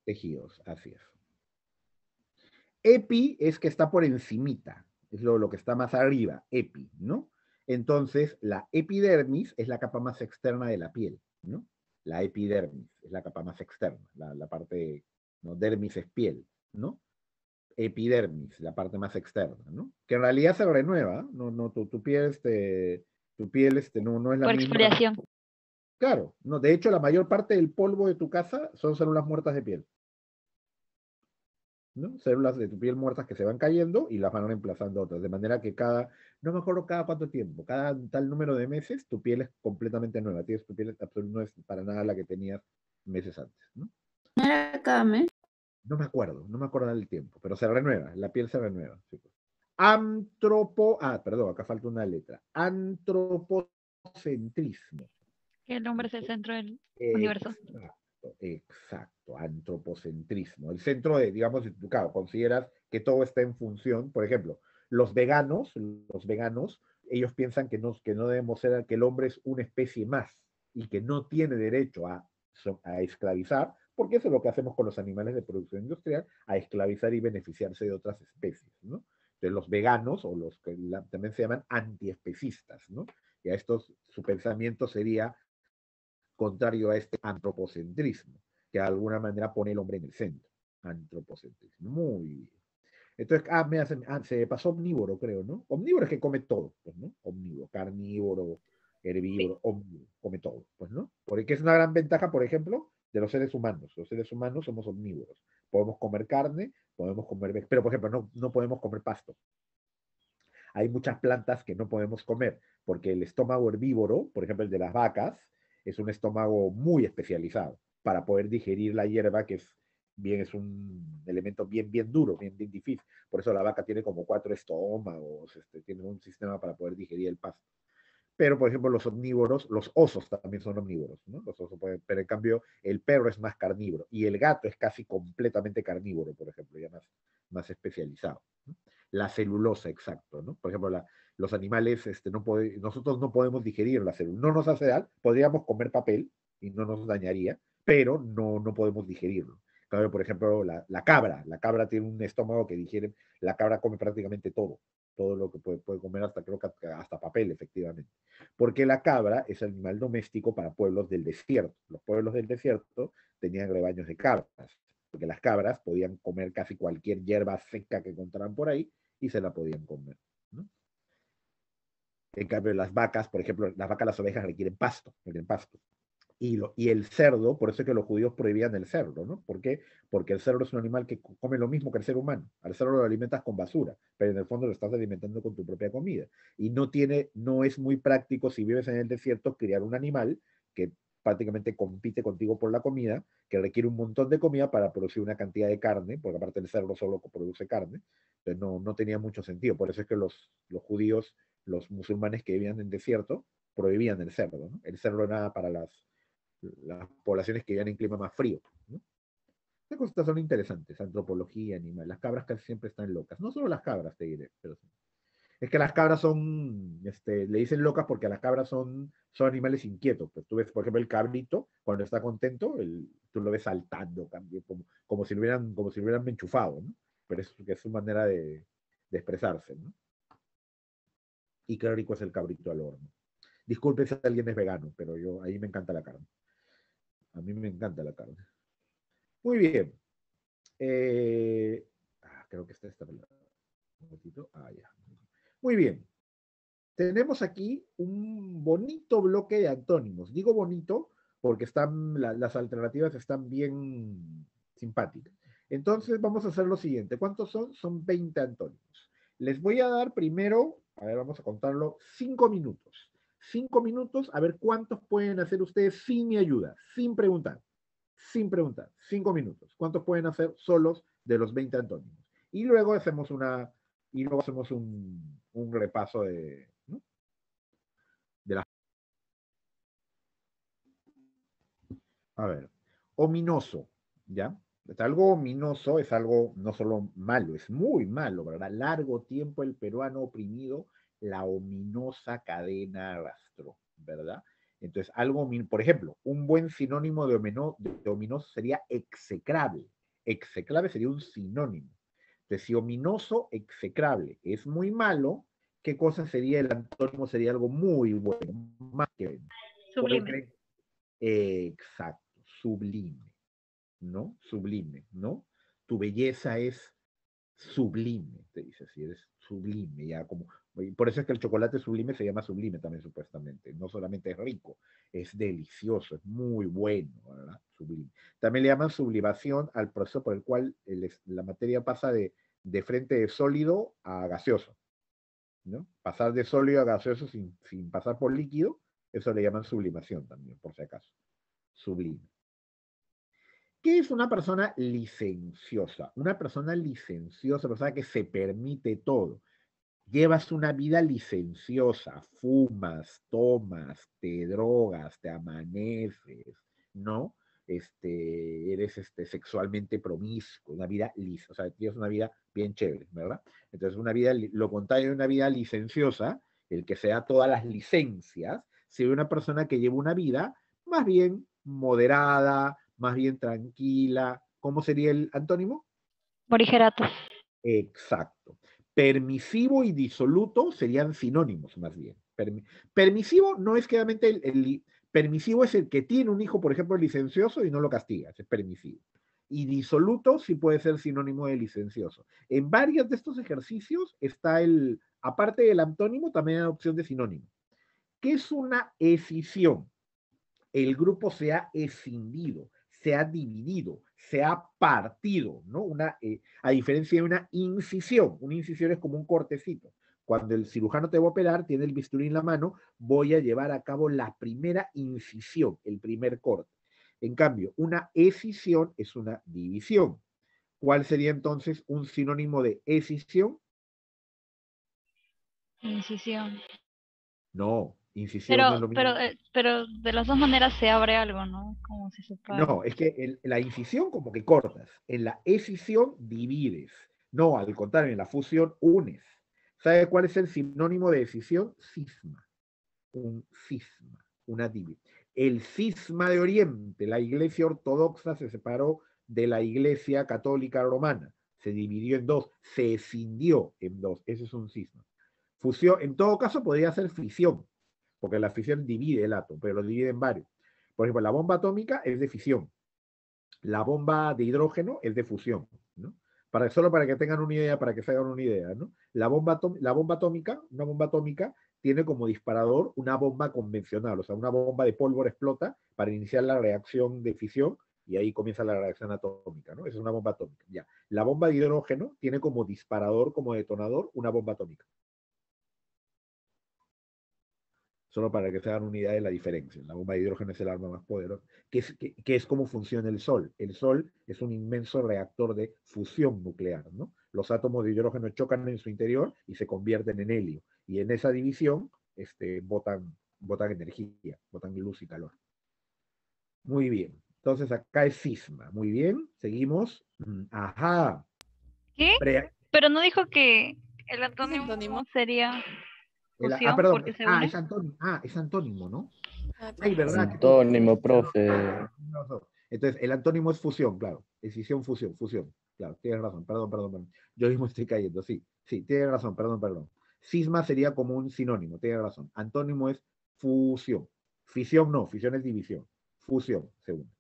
tejidos, así es. Epi es que está por encimita, es lo que está más arriba, epi, ¿no? Entonces, la epidermis es la capa más externa de la piel, ¿no? La epidermis es la capa más externa, la parte, ¿no? Dermis es piel, ¿no? Epidermis, la parte más externa, ¿no? Que en realidad se renueva, no, tu piel, no es la Por misma. exfoliación. Claro, no, de hecho la mayor parte del polvo de tu casa son células muertas de piel, ¿no? Células de tu piel muertas que se van cayendo y las van reemplazando otras, de manera que no me acuerdo cada cuánto tiempo, cada tal número de meses, tu piel es completamente nueva, tu piel no es para nada la que tenías meses antes, ¿no? ¿No era cada mes? No me acuerdo del tiempo, pero se renueva, la piel se renueva. Sí, pues. Perdón, acá falta una letra. Antropocentrismo. El hombre es el centro del universo. Exacto, antropocentrismo. El centro de, digamos, claro, consideras que todo está en función, por ejemplo, los veganos, ellos piensan que no debemos ser, que el hombre es una especie más y que no tiene derecho a esclavizar, porque eso es lo que hacemos con los animales de producción industrial, a esclavizar y beneficiarse de otras especies, ¿no? Entonces los veganos, o los que también se llaman antiespecistas, ¿no? Y a estos, su pensamiento sería contrario a este antropocentrismo, que de alguna manera pone el hombre en el centro. Antropocentrismo. Muy bien. Entonces, se pasó omnívoro, creo, ¿no? Omnívoro es que come todo, pues, ¿no? Omnívoro, carnívoro, herbívoro, omnívoro, come todo, pues, ¿no? Porque es una gran ventaja, por ejemplo, de los seres humanos. Los seres humanos somos omnívoros. Podemos comer carne, podemos comer, pero por ejemplo, no podemos comer pasto. Hay muchas plantas que no podemos comer, porque el estómago herbívoro, por ejemplo el de las vacas, es un estómago muy especializado para poder digerir la hierba, que es un elemento bien duro, bien difícil. Por eso la vaca tiene como 4 estómagos, tiene un sistema para poder digerir el pasto. Pero, por ejemplo, los omnívoros, los osos también son omnívoros, ¿no? Los osos pero en cambio el perro es más carnívoro y el gato es casi completamente carnívoro, por ejemplo, ya más especializado, ¿no? La celulosa, exacto, ¿no? Por ejemplo, los animales, nosotros no podemos digerir la celulosa, no nos hace daño, podríamos comer papel y no nos dañaría, pero no podemos digerirlo. Claro, por ejemplo, la cabra tiene un estómago que digiere, la cabra come prácticamente todo lo que puede comer, hasta creo que hasta papel, efectivamente. Porque la cabra es el animal doméstico para pueblos del desierto. Los pueblos del desierto tenían rebaños de cabras, porque las cabras podían comer casi cualquier hierba seca que encontraran por ahí y se la podían comer, ¿no? En cambio, las vacas, por ejemplo, las ovejas requieren pasto. Y el cerdo, por eso es que los judíos prohibían el cerdo, ¿no? ¿Por qué? Porque el cerdo es un animal que come lo mismo que el ser humano. Al cerdo lo alimentas con basura, pero en el fondo lo estás alimentando con tu propia comida. Y no es muy práctico, si vives en el desierto, criar un animal que prácticamente compite contigo por la comida, que requiere un montón de comida para producir una cantidad de carne, porque aparte el cerdo solo produce carne. Entonces no tenía mucho sentido. Por eso es que los judíos, los musulmanes que vivían en el desierto, prohibían el cerdo, ¿no? El cerdo era para las poblaciones que viven en clima más frío, ¿no? Estas cosas son interesantes, antropología, animal. Las cabras casi siempre están locas. No solo las cabras, te diré, pero sí. Es que las cabras le dicen locas porque las cabras son animales inquietos. Pues tú ves, por ejemplo, el cabrito, cuando está contento, tú lo ves saltando, como si lo hubieran enchufado, ¿no? Pero es su manera de expresarse, ¿no? Y qué rico es el cabrito al horno. Disculpe si alguien es vegano, pero ahí me encanta la carne. A mí me encanta la carne. Muy bien. Creo que está un poquito. Ya. Muy bien. Tenemos aquí un bonito bloque de antónimos. Digo bonito porque las alternativas están bien simpáticas. Entonces vamos a hacer lo siguiente. ¿Cuántos son? Son 20 antónimos. Les voy a dar primero, a ver, vamos a contarlo, 5 minutos. 5 minutos, a ver cuántos pueden hacer ustedes sin mi ayuda, sin preguntar. Sin preguntar. 5 minutos. ¿Cuántos pueden hacer solos de los 20 antónimos? Y luego hacemos un repaso ¿no? de las... A ver, ominoso, ¿ya? Algo ominoso es algo no solo malo, es muy malo, ¿verdad? Largo tiempo el peruano oprimido, la ominosa cadena arrastró, ¿verdad? Entonces, por ejemplo, un buen sinónimo de ominoso sería execrable. Execrable sería un sinónimo. Entonces, si ominoso, execrable es muy malo, ¿qué cosa sería el antónimo? Sería algo muy bueno, más que bueno. Sublime. Exacto, sublime, ¿no? Sublime, ¿no? Tu belleza es sublime, te dice, si eres sublime, ya como... Por eso es que el chocolate sublime se llama sublime también, supuestamente. No solamente es rico, es delicioso, es muy bueno, ¿verdad? Sublime. También le llaman sublimación al proceso por el cual la materia pasa de frente de sólido a gaseoso, ¿no? Pasar de sólido a gaseoso sin pasar por líquido, eso le llaman sublimación también, por si acaso. Sublime. ¿Qué es una persona licenciosa? Una persona licenciosa, persona que se permite todo. Llevas una vida licenciosa, fumas, tomas, te drogas, te amaneces, ¿no? Eres sexualmente promiscuo, una vida o sea, tienes una vida bien chévere, ¿verdad? Entonces, lo contrario de una vida licenciosa, el que se da todas las licencias, sería una persona que lleva una vida más bien moderada, más bien tranquila. ¿Cómo sería el antónimo? Morigerato. Exacto. Permisivo y disoluto serían sinónimos, más bien. Permisivo no es claramente permisivo es el que tiene un hijo, por ejemplo, licencioso y no lo castiga, es permisivo. Y disoluto sí puede ser sinónimo de licencioso. En varios de estos ejercicios está aparte del antónimo, también hay opción de sinónimo. ¿Qué es una escisión? El grupo se ha escindido, se ha dividido, se ha partido, ¿no? A diferencia de una incisión es como un cortecito. Cuando el cirujano te va a operar, tiene el bisturí en la mano, voy a llevar a cabo la primera incisión, el primer corte. En cambio, una escisión es una división. ¿Cuál sería entonces un sinónimo de escisión? Incisión. No, incisión no es lo mismo. Pero de las dos maneras se abre algo, ¿no? Como si se para. No, es que la incisión como que cortas, en la escisión divides. No, al contrario, en la fusión unes. ¿Sabe cuál es el sinónimo de escisión? Cisma. Un cisma, una división. El cisma de Oriente, la iglesia ortodoxa se separó de la iglesia católica romana. Se dividió en dos, se escindió en dos. Ese es un cisma. Fusión, en todo caso, podría ser fisión, porque la fisión divide el átomo, pero lo divide en varios. Por ejemplo, la bomba atómica es de fisión, la bomba de hidrógeno es de fusión, ¿no? Solo para que tengan una idea, para que se hagan una idea, ¿no? Una bomba atómica tiene como disparador una bomba convencional, o sea, una bomba de pólvora explota para iniciar la reacción de fisión y ahí comienza la reacción atómica, ¿no? Esa es una bomba atómica, ya. La bomba de hidrógeno tiene como disparador, como detonador, una bomba atómica. Solo para que se hagan una idea de la diferencia. La bomba de hidrógeno es el arma más poderosa, que es como funciona el Sol. El Sol es un inmenso reactor de fusión nuclear, ¿no? Los átomos de hidrógeno chocan en su interior y se convierten en helio. Y en esa división botan energía, botan luz y calor. Muy bien. Entonces acá es cisma. Muy bien. Seguimos. Ajá. ¿Qué? Pero no dijo que el antónimo antónimo sería fusión Perdón. porque se une. Es antónimo, ¿no? Ah, Ay, claro. ¿verdad? Antónimo, profe. Entonces, el antónimo es fusión, claro. Escisión, fusión. Claro, tienes razón. Perdón. Yo mismo estoy cayendo. Sí, tienes razón. Perdón. Cisma sería como un sinónimo. Tienes razón. Antónimo es fusión. Fisión no. Fisión es división. Fusión, segundo.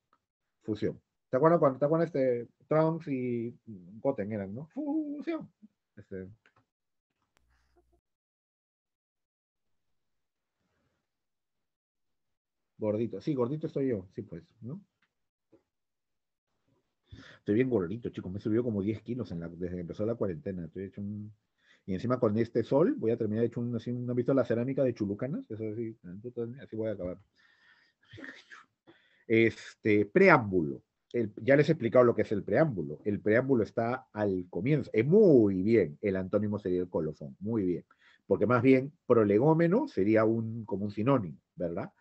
Fusión. ¿Te acuerdas Trunks y Goten eran, no? Fusión. Gordito. Sí, gordito estoy yo. Sí, pues, ¿no? Estoy bien gordito, chicos. Me he subido como 10 kilos desde que empezó la cuarentena. Estoy hecho un... Y encima con este sol voy a terminar hecho un... Así, ¿no has visto la cerámica de Chulucanas? Eso así, así voy a acabar. Preámbulo. Ya les he explicado lo que es el preámbulo. El preámbulo está al comienzo. Muy bien. El antónimo sería el colofón. Muy bien. Porque más bien prolegómeno sería como un sinónimo, ¿verdad?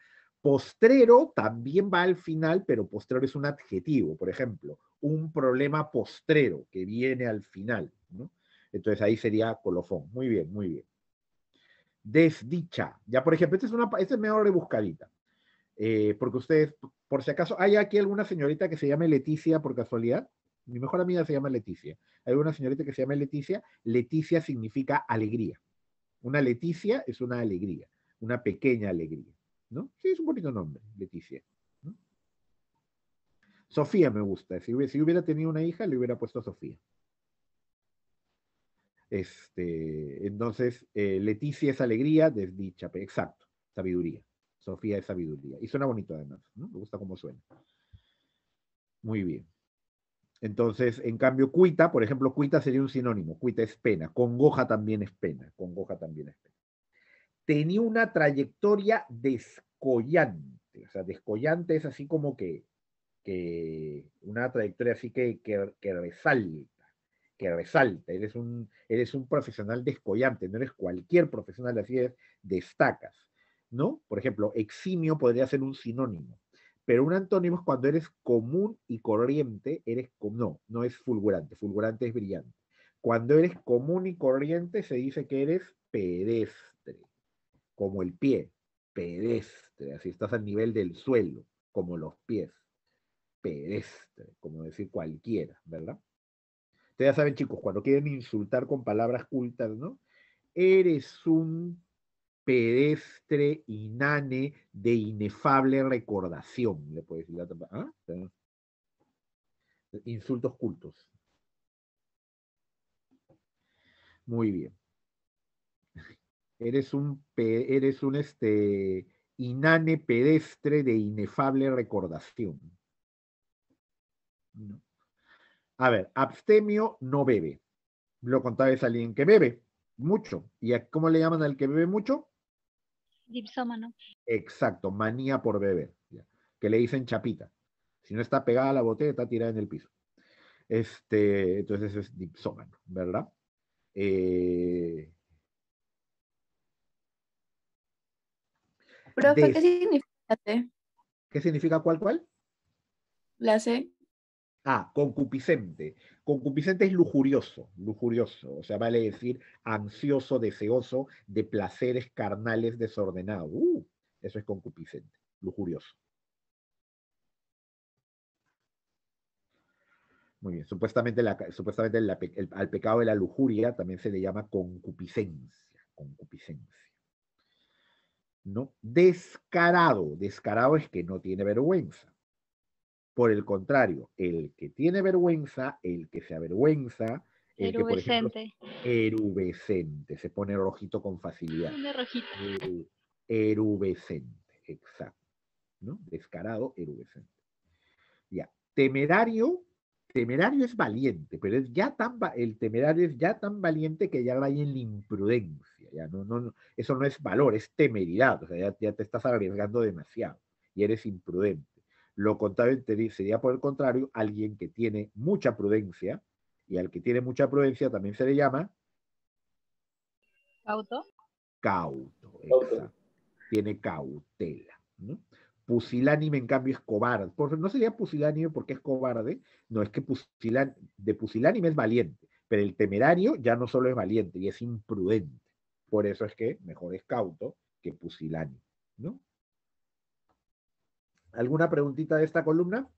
Postrero también va al final, pero postrero es un adjetivo. Por ejemplo, un problema postrero que viene al final, ¿no? Entonces ahí sería colofón. Muy bien, muy bien. Desdicha. Ya, por ejemplo, esta es mejor rebuscadita. Porque ustedes, por si acaso, ¿hay aquí alguna señorita que se llame Leticia por casualidad? Mi mejor amiga se llama Leticia. Hay una señorita que se llama Leticia. Leticia significa alegría. Una Leticia es una alegría, una pequeña alegría, ¿no? Sí, es un bonito nombre, Leticia, ¿no? Sofía me gusta. Si hubiera tenido una hija, le hubiera puesto Sofía. Entonces, Leticia es alegría, desdicha, exacto, sabiduría. Sofía es sabiduría. Y suena bonito además, ¿no? Me gusta cómo suena. Muy bien. Entonces, en cambio, cuita, por ejemplo, cuita sería un sinónimo. Cuita es pena. Congoja también es pena. Congoja también es pena. Tenía una trayectoria descollante. O sea, descollante es así como que una trayectoria así que resalta, que resalta. Eres un profesional descollante, no eres cualquier profesional, así es, destacas, ¿no? Por ejemplo, eximio podría ser un sinónimo, pero un antónimo es cuando eres común y corriente, no es fulgurante, fulgurante es brillante. Cuando eres común y corriente se dice que eres pedestre, como el pie, pedestre, así estás al nivel del suelo, como los pies, pedestre, como decir cualquiera, ¿verdad? Ustedes ya saben, chicos, cuando quieren insultar con palabras cultas, ¿no? Eres un pedestre inane de inefable recordación, le puedes decir. ¿Ah? Insultos cultos. Muy bien. Eres un inane pedestre de inefable recordación. ¿No? A ver, abstemio no bebe. Lo contrario es alguien que bebe mucho. ¿Y cómo le llaman al que bebe mucho? Dipsómano. Exacto, manía por beber. ¿Ya? Que le dicen chapita. Si no está pegada a la botella, está tirada en el piso. Entonces es dipsómano, ¿verdad? Profe, ¿qué significa la C? ¿Qué significa cuál? La C. Concupiscente. Concupiscente es lujurioso, lujurioso. O sea, vale decir ansioso, deseoso de placeres carnales desordenados. Eso es concupiscente, lujurioso. Muy bien. Supuestamente al pecado de la lujuria también se le llama concupiscencia. Concupiscencia. ¿No? Descarado. Descarado es que no tiene vergüenza. Por el contrario, el que tiene vergüenza, el que se avergüenza, el que, por ejemplo, erubescente, se pone rojito con facilidad. Una rojita. Erubescente, exacto. ¿No? Descarado, erubescente. Ya. Temerario es valiente, pero el temerario es ya tan valiente que ya hay en la imprudencia. Ya eso no es valor, es temeridad. O sea, ya te estás arriesgando demasiado y eres imprudente. Lo contrario sería, por el contrario, alguien que tiene mucha prudencia, y al que tiene mucha prudencia también se le llama Cauto. Cauto, exacto. Tiene cautela, ¿no? Pusilánime, en cambio, es cobarde. No sería pusilánime porque es cobarde, no, es que de pusilánime es valiente, pero el temerario ya no solo es valiente, y es imprudente. Por eso es que mejor es cauto que pusilánime, ¿no? ¿Alguna preguntita de esta columna?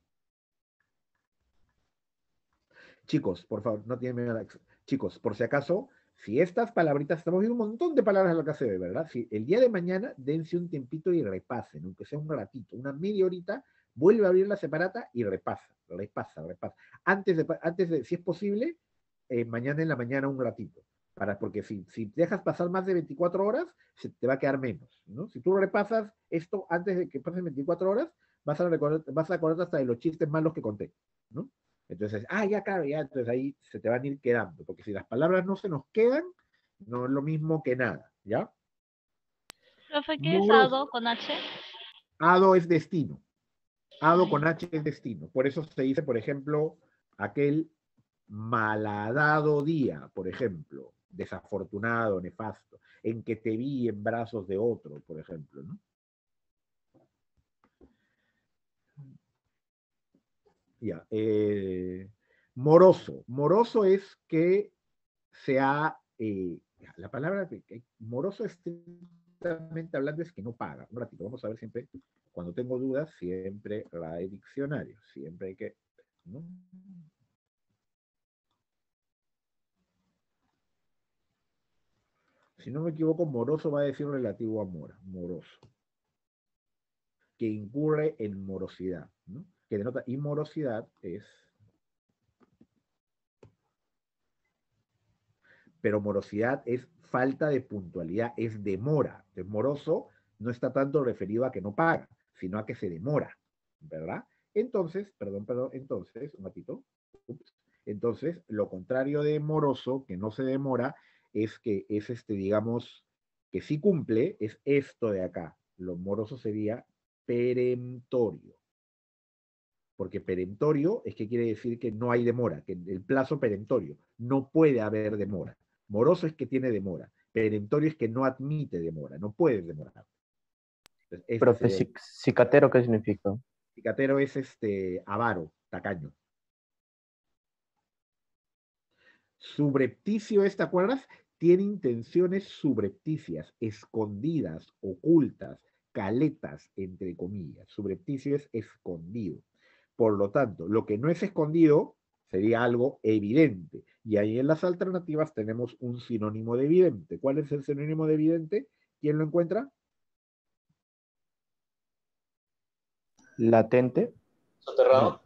Chicos, por favor, no tienen miedo. Chicos, por si acaso, si estas palabritas, estamos viendo un montón de palabras en la clase de hoy, ¿verdad? Si el día de mañana dense un tiempito y repasen, aunque sea un ratito, una media horita, vuelve a abrir la separata y repasa. Antes de si es posible, mañana en la mañana un ratito. Porque si dejas pasar más de 24 horas, se te va a quedar menos, ¿no? Si tú repasas esto antes de que pasen 24 horas, vas a acordar hasta de los chistes malos que conté, ¿no? Entonces, ya, claro, ya, entonces ahí se te van a ir quedando, porque si las palabras no se nos quedan, no es lo mismo que nada, ¿ya? Profe, ¿qué es Moros, ADO con H? ado es destino, ado Ay, con H es destino, por eso se dice, por ejemplo, aquel malhadado día, por ejemplo, desafortunado, nefasto, en que te vi en brazos de otro, por ejemplo, ¿no? Ya, moroso. Moroso es que sea, la palabra moroso estrictamente hablando es que no paga. Un ratito, vamos a ver siempre, cuando tengo dudas, siempre la de diccionario, siempre hay que, ¿no? Si no me equivoco, moroso va a decir relativo a mora, moroso, que incurre en morosidad, ¿no? Que denota, y morosidad es, pero morosidad es falta de puntualidad, es demora. Entonces, moroso no está tanto referido a que no paga, sino a que se demora, ¿verdad? Entonces, entonces, un ratito, ups, entonces, lo contrario de moroso, que no se demora, es que es digamos, que sí cumple, es esto de acá. Lo moroso sería peremptorio. Porque perentorio es que quiere decir que no hay demora, que el plazo perentorio, no puede haber demora. Moroso es que tiene demora, perentorio es que no admite demora, no puede demorar. Entonces, este Profe, sería el cicatero, ¿qué significa? cicatero, es avaro, tacaño. Subrepticio es, ¿te acuerdas? Tiene intenciones subrepticias, escondidas, ocultas, caletas, entre comillas. Subrepticio es escondido. Por lo tanto, lo que no es escondido sería algo evidente. Y ahí en las alternativas tenemos un sinónimo de evidente. ¿Cuál es el sinónimo de evidente? ¿Quién lo encuentra? Latente. No,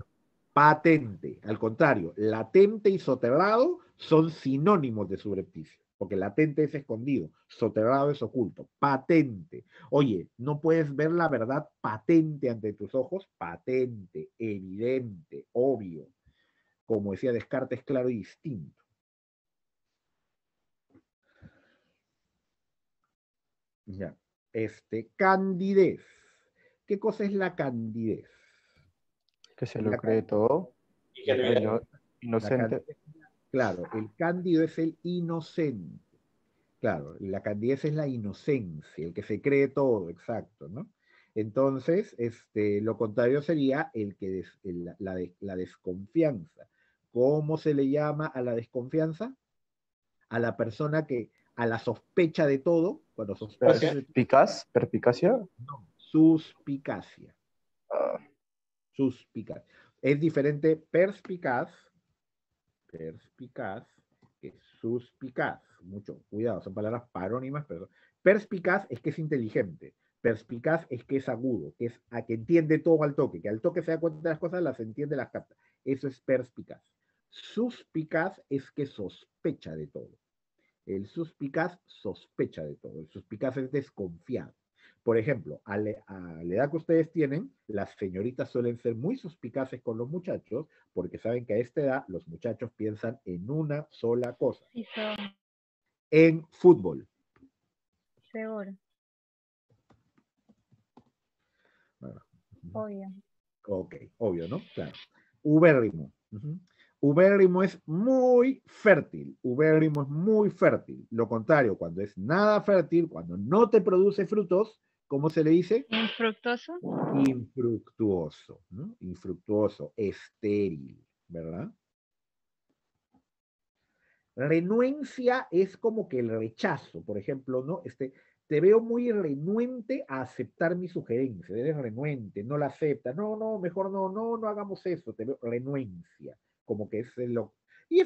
patente. Al contrario, latente y soterrado son sinónimos de subrepticio, porque latente es escondido, soterrado es oculto. Patente. Oye, no puedes ver la verdad patente ante tus ojos, patente, evidente, obvio. Como decía Descartes, claro y distinto. Ya. Candidez. ¿Qué cosa es la candidez? Que se lo La, cree todo. la candidez. La Inocente. candidez, claro, el cándido es el inocente. Claro, la candidez es la inocencia, el que se cree todo, exacto, ¿no? Entonces, lo contrario sería la desconfianza. ¿Cómo se le llama a la desconfianza? A la persona que, a la sospecha de todo, cuando sospechas de todo, Perspicacia. no, suspicacia, Ah, suspicaz. Es diferente perspicaz, que suspicaz. Mucho cuidado, son palabras parónimas, pero perspicaz es que es inteligente. Perspicaz es que es agudo, que es a que entiende todo al toque, que al toque se da cuenta de las cosas, las entiende, las capta. Eso es perspicaz. Suspicaz es que sospecha de todo. El suspicaz sospecha de todo. El suspicaz es desconfiado. Por ejemplo, a la edad que ustedes tienen, las señoritas suelen ser muy suspicaces con los muchachos porque saben que a esta edad los muchachos piensan en una sola cosa, sí, son, en fútbol. seguro, Bueno, obvio. ok, obvio, ¿no? Claro. Ubérrimo. Ubérrimo es muy fértil. Ubérrimo es muy fértil. Lo contrario, cuando es nada fértil, cuando no te produce frutos, ¿cómo se le dice? Infructuoso. Infructuoso, ¿no? Infructuoso, estéril, ¿verdad? Renuencia es como que el rechazo, por ejemplo, ¿no? Te veo muy renuente a aceptar mi sugerencia, eres renuente, no la aceptas, no, mejor no hagamos eso, te veo renuencia, como que es lo... Y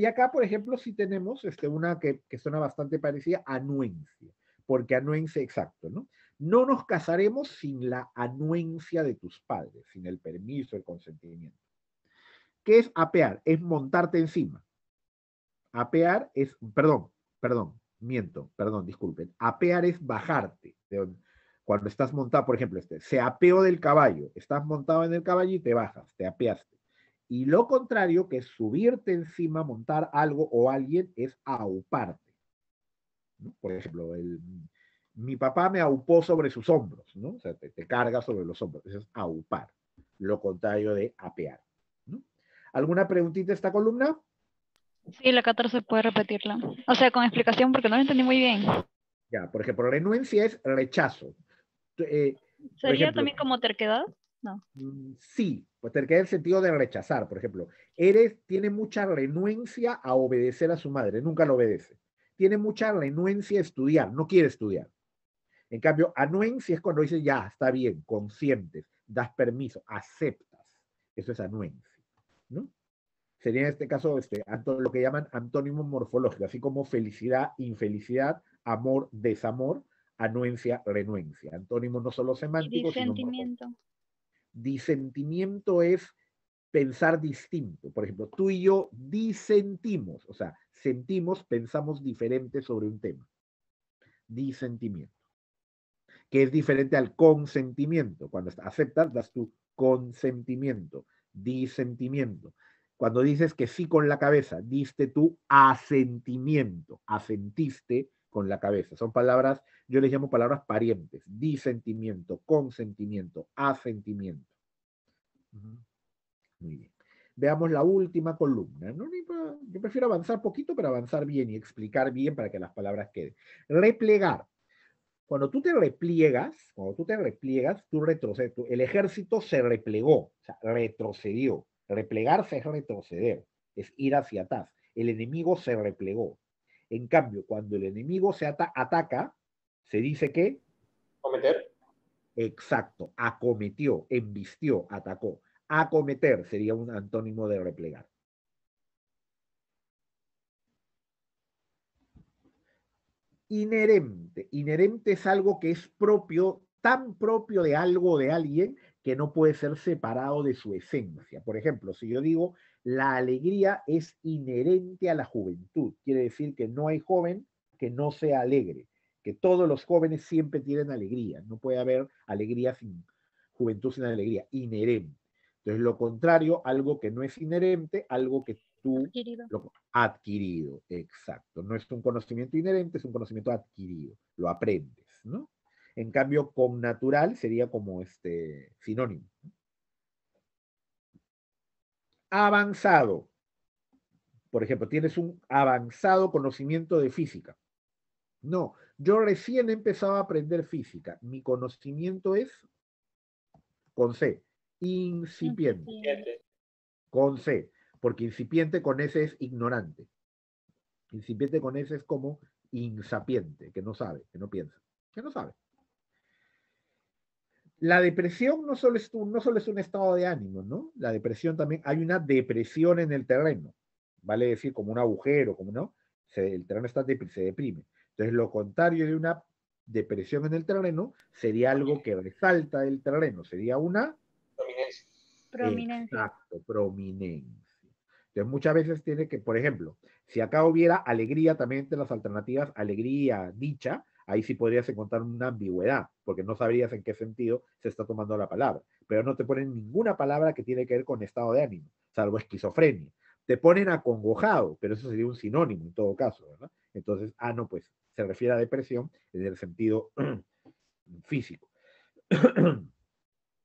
acá, por ejemplo, sí tenemos una que suena bastante parecida, anuencia, porque anuencia, exacto, ¿no? No nos casaremos sin la anuencia de tus padres, sin el permiso, el consentimiento. ¿Qué es apear? Es montarte encima. Apear es, perdón, perdón, disculpen. Apear es bajarte. Cuando estás montado, por ejemplo, se apeó del caballo. Estás montado en el caballo y te bajas, te apeaste. Y lo contrario, que es subirte encima, montar algo o alguien, es auparte, ¿no? Por ejemplo, mi papá me aupó sobre sus hombros, ¿no? O sea, te carga sobre los hombros. Eso es aupar. Lo contrario de apear, ¿no? ¿Alguna preguntita a esta columna? Sí, la 14 puede repetirla. O sea, con explicación porque no la entendí muy bien. Ya, por ejemplo, renuencia es rechazo. Por ¿Sería ejemplo, también como terquedad? No. sí, pues te queda el sentido de rechazar. Por ejemplo, tiene mucha renuencia a obedecer a su madre, nunca lo obedece. Tiene mucha renuencia a estudiar, no quiere estudiar. En cambio, anuencia es cuando dices, ya, está bien, consientes, das permiso, aceptas. Eso es anuencia, ¿no? Sería en este caso lo que llaman antónimo morfológico, así como felicidad, infelicidad, amor, desamor, anuencia, renuencia. Antónimo no solo Y semántico, sino morfológico. disentimiento. Disentimiento es pensar distinto. Por ejemplo, tú y yo disentimos, o sea, sentimos, pensamos diferente sobre un tema. Disentimiento. Que es diferente al consentimiento. Cuando aceptas, das tu consentimiento, disentimiento. Cuando dices que sí con la cabeza, diste tu asentimiento, asentiste con la cabeza. Son palabras, yo les llamo palabras parientes, disentimiento, consentimiento, asentimiento. Muy bien. Veamos la última columna, ¿no? Yo prefiero avanzar poquito, pero avanzar bien y explicar bien para que las palabras queden. Replegar. Cuando tú te repliegas, tú retrocedes. El ejército se replegó, o sea, retrocedió. Replegarse es retroceder, es ir hacia atrás. El enemigo se replegó. En cambio, cuando el enemigo se ataca, se dice que, Cometer. exacto, acometió, embistió, atacó. Acometer sería un antónimo de replegar. Inherente. Inherente es algo que es propio, tan propio de algo o de alguien que no puede ser separado de su esencia. Por ejemplo, si yo digo la alegría es inherente a la juventud, quiere decir que no hay joven que no sea alegre, que todos los jóvenes siempre tienen alegría, no puede haber alegría sin juventud sin alegría, inherente. Entonces, lo contrario, algo que no es inherente, algo que tú Adquirido. lo adquirido, exacto. No es un conocimiento inherente, es un conocimiento adquirido. Lo aprendes, ¿no? En cambio, con natural sería como sinónimo. Avanzado. Por ejemplo, tienes un avanzado conocimiento de física. No, yo recién he empezado a aprender física. Mi conocimiento es con C, incipiente. Con C, porque incipiente con S es ignorante. Incipiente con S es como insapiente, que no sabe, que no piensa, que no sabe. La depresión no solo es un estado de ánimo, ¿no? La depresión también, hay una depresión en el terreno, vale decir, como un agujero, como no, el terreno se deprime. Entonces, lo contrario de una depresión en el terreno sería algo que resalta el terreno, sería una Prominencia. exacto, prominencia. Entonces, muchas veces tiene que, por ejemplo, si acá hubiera alegría, también entre las alternativas, alegría, dicha, ahí sí podrías encontrar una ambigüedad, porque no sabrías en qué sentido se está tomando la palabra. Pero no te ponen ninguna palabra que tiene que ver con estado de ánimo, salvo esquizofrenia. Te ponen acongojado, pero eso sería un sinónimo en todo caso, ¿verdad? Entonces, no, pues se refiere a depresión en el sentido físico.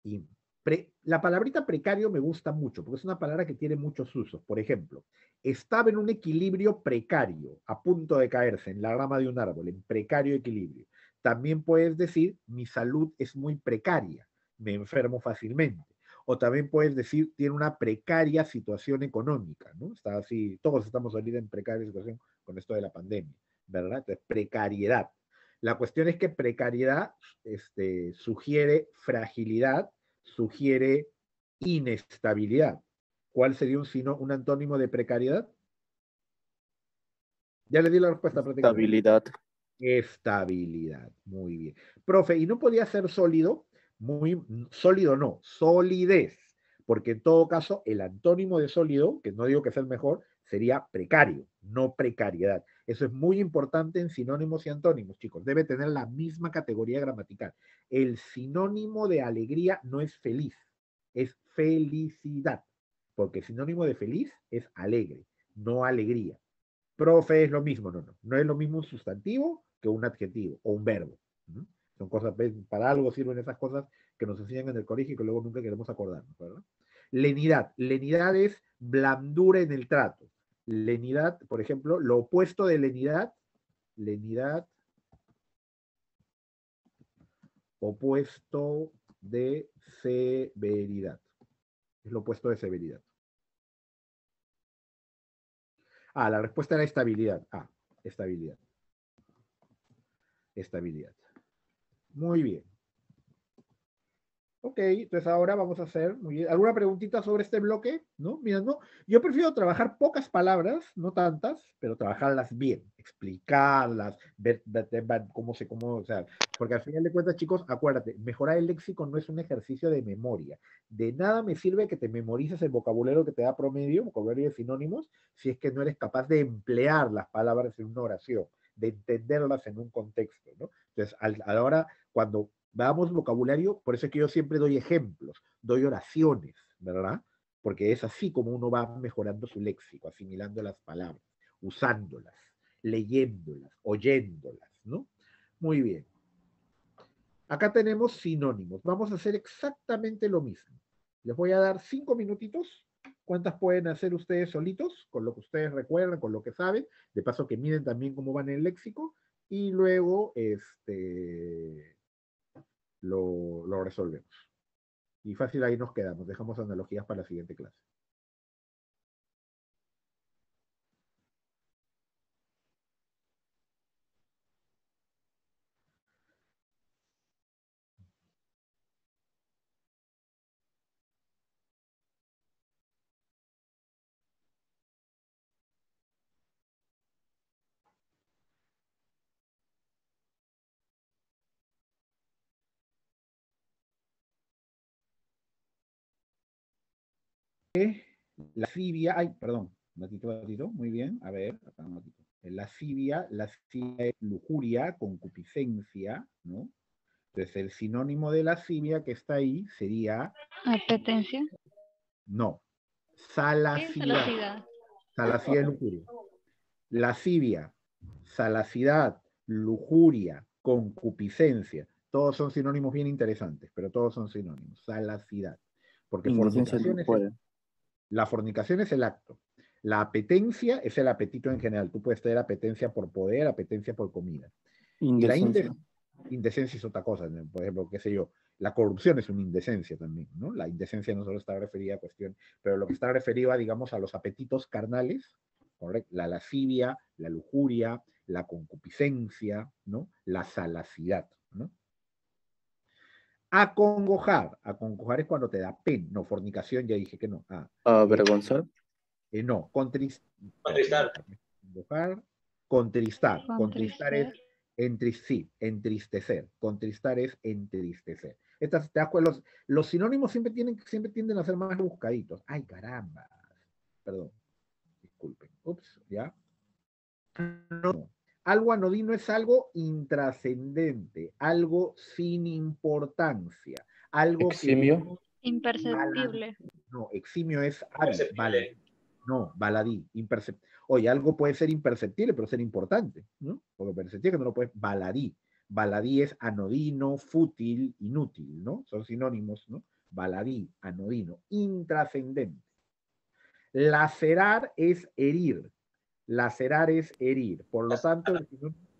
Y la palabrita precario me gusta mucho, porque es una palabra que tiene muchos usos. Por ejemplo, estaba en un equilibrio precario, a punto de caerse en la rama de un árbol, en precario equilibrio. También puedes decir, mi salud es muy precaria, me enfermo fácilmente. O también puedes decir, tiene una precaria situación económica, ¿no? Está así, todos estamos ahorita en precaria situación con esto de la pandemia, ¿verdad? Entonces, precariedad. La cuestión es que precariedad sugiere fragilidad, sugiere inestabilidad. ¿Cuál sería un antónimo de precariedad? Ya le di la respuesta prácticamente. Estabilidad. Estabilidad, muy bien. Profe, ¿y no podía ser sólido? Muy sólido no, solidez, porque en todo caso el antónimo de sólido, que no digo que sea el mejor, sería precario, no precariedad. Eso es muy importante en sinónimos y antónimos, chicos. Debe tener la misma categoría gramatical. El sinónimo de alegría no es feliz, es felicidad, porque el sinónimo de feliz es alegre, no alegría. Profe es lo mismo, no es lo mismo un sustantivo que un adjetivo o un verbo. ¿No? Son cosas, para algo sirven esas cosas que nos enseñan en el colegio y que luego nunca queremos acordarnos, ¿verdad? Lenidad es blandura en el trato. Lenidad, por ejemplo, lo opuesto de lenidad, opuesto de severidad. Es lo opuesto de severidad. La respuesta era estabilidad. Estabilidad. Estabilidad. Muy bien. Ok, entonces ahora vamos a hacer, muy bien, ¿alguna preguntita sobre este bloque? ¿No? Mira, no, yo prefiero trabajar pocas palabras, no tantas, pero trabajarlas bien, explicarlas, ver cómo, o sea, porque al final de cuentas, chicos, acuérdate, mejorar el léxico no es un ejercicio de memoria. De nada me sirve que te memorices el vocabulario que te da promedio, vocabulario de sinónimos, si es que no eres capaz de emplear las palabras en una oración, de entenderlas en un contexto, ¿no? Entonces, a la hora, cuando damos vocabulario, por eso es que yo siempre doy ejemplos, doy oraciones, ¿verdad? Porque es así como uno va mejorando su léxico, asimilando las palabras, usándolas, leyéndolas, oyéndolas, ¿no? Muy bien. Acá tenemos sinónimos. Vamos a hacer exactamente lo mismo. Les voy a dar 5 minutitos. ¿Cuántas pueden hacer ustedes solitos? Con lo que ustedes recuerdan, con lo que saben. De paso que miren también cómo van en el léxico. Y luego, lo resolvemos. Y fácil ahí nos quedamos. Dejamos analogías para la siguiente clase. Lascivia, perdón, ratito, muy bien, a ver, acá un ratito. Lascivia es lujuria, concupiscencia, ¿no? Entonces el sinónimo de lascivia que está ahí sería, Apetencia. no, Sí, salacidad. salacidad. Salacidad es lujuria. Lascivia, salacidad, lujuria, concupiscencia, todos son sinónimos bien interesantes, pero todos son sinónimos. Salacidad. Porque Indecencia fornicación es puede. la fornicación es el acto. La apetencia es el apetito en general. Tú puedes tener apetencia por poder, apetencia por comida. Y la Indecencia. indecencia es otra cosa. ¿No? Por ejemplo, qué sé yo, la corrupción es una indecencia también, ¿no? La indecencia no solo está referida a cuestión, pero lo que está referido a, digamos, a los apetitos carnales, ¿correcto? La lascivia, la lujuria, la concupiscencia, ¿no? La salacidad, ¿no? Acongojar. Acongojar es cuando te da pena. No, fornicación, ya dije que no. Avergonzar. No, Contristar. Contristar. Contristar es Contristar. entristecer. Contristar es entristecer. Los sinónimos siempre tienden a ser más buscaditos. Ay, caramba. Perdón. Disculpen. Ups, ya. No. Algo anodino es algo intrascendente, algo sin importancia, algo Eximio. Imperceptible. no, eximio es Perceptible. no, baladí, Oye, algo puede ser imperceptible, pero ser importante, ¿no? Porque perceptible que no lo puedes, baladí. Baladí es anodino, fútil, inútil, ¿no? Son sinónimos, ¿no? Baladí, anodino, intrascendente. Lacerar es herir. Lacerar es herir. Por lo tanto,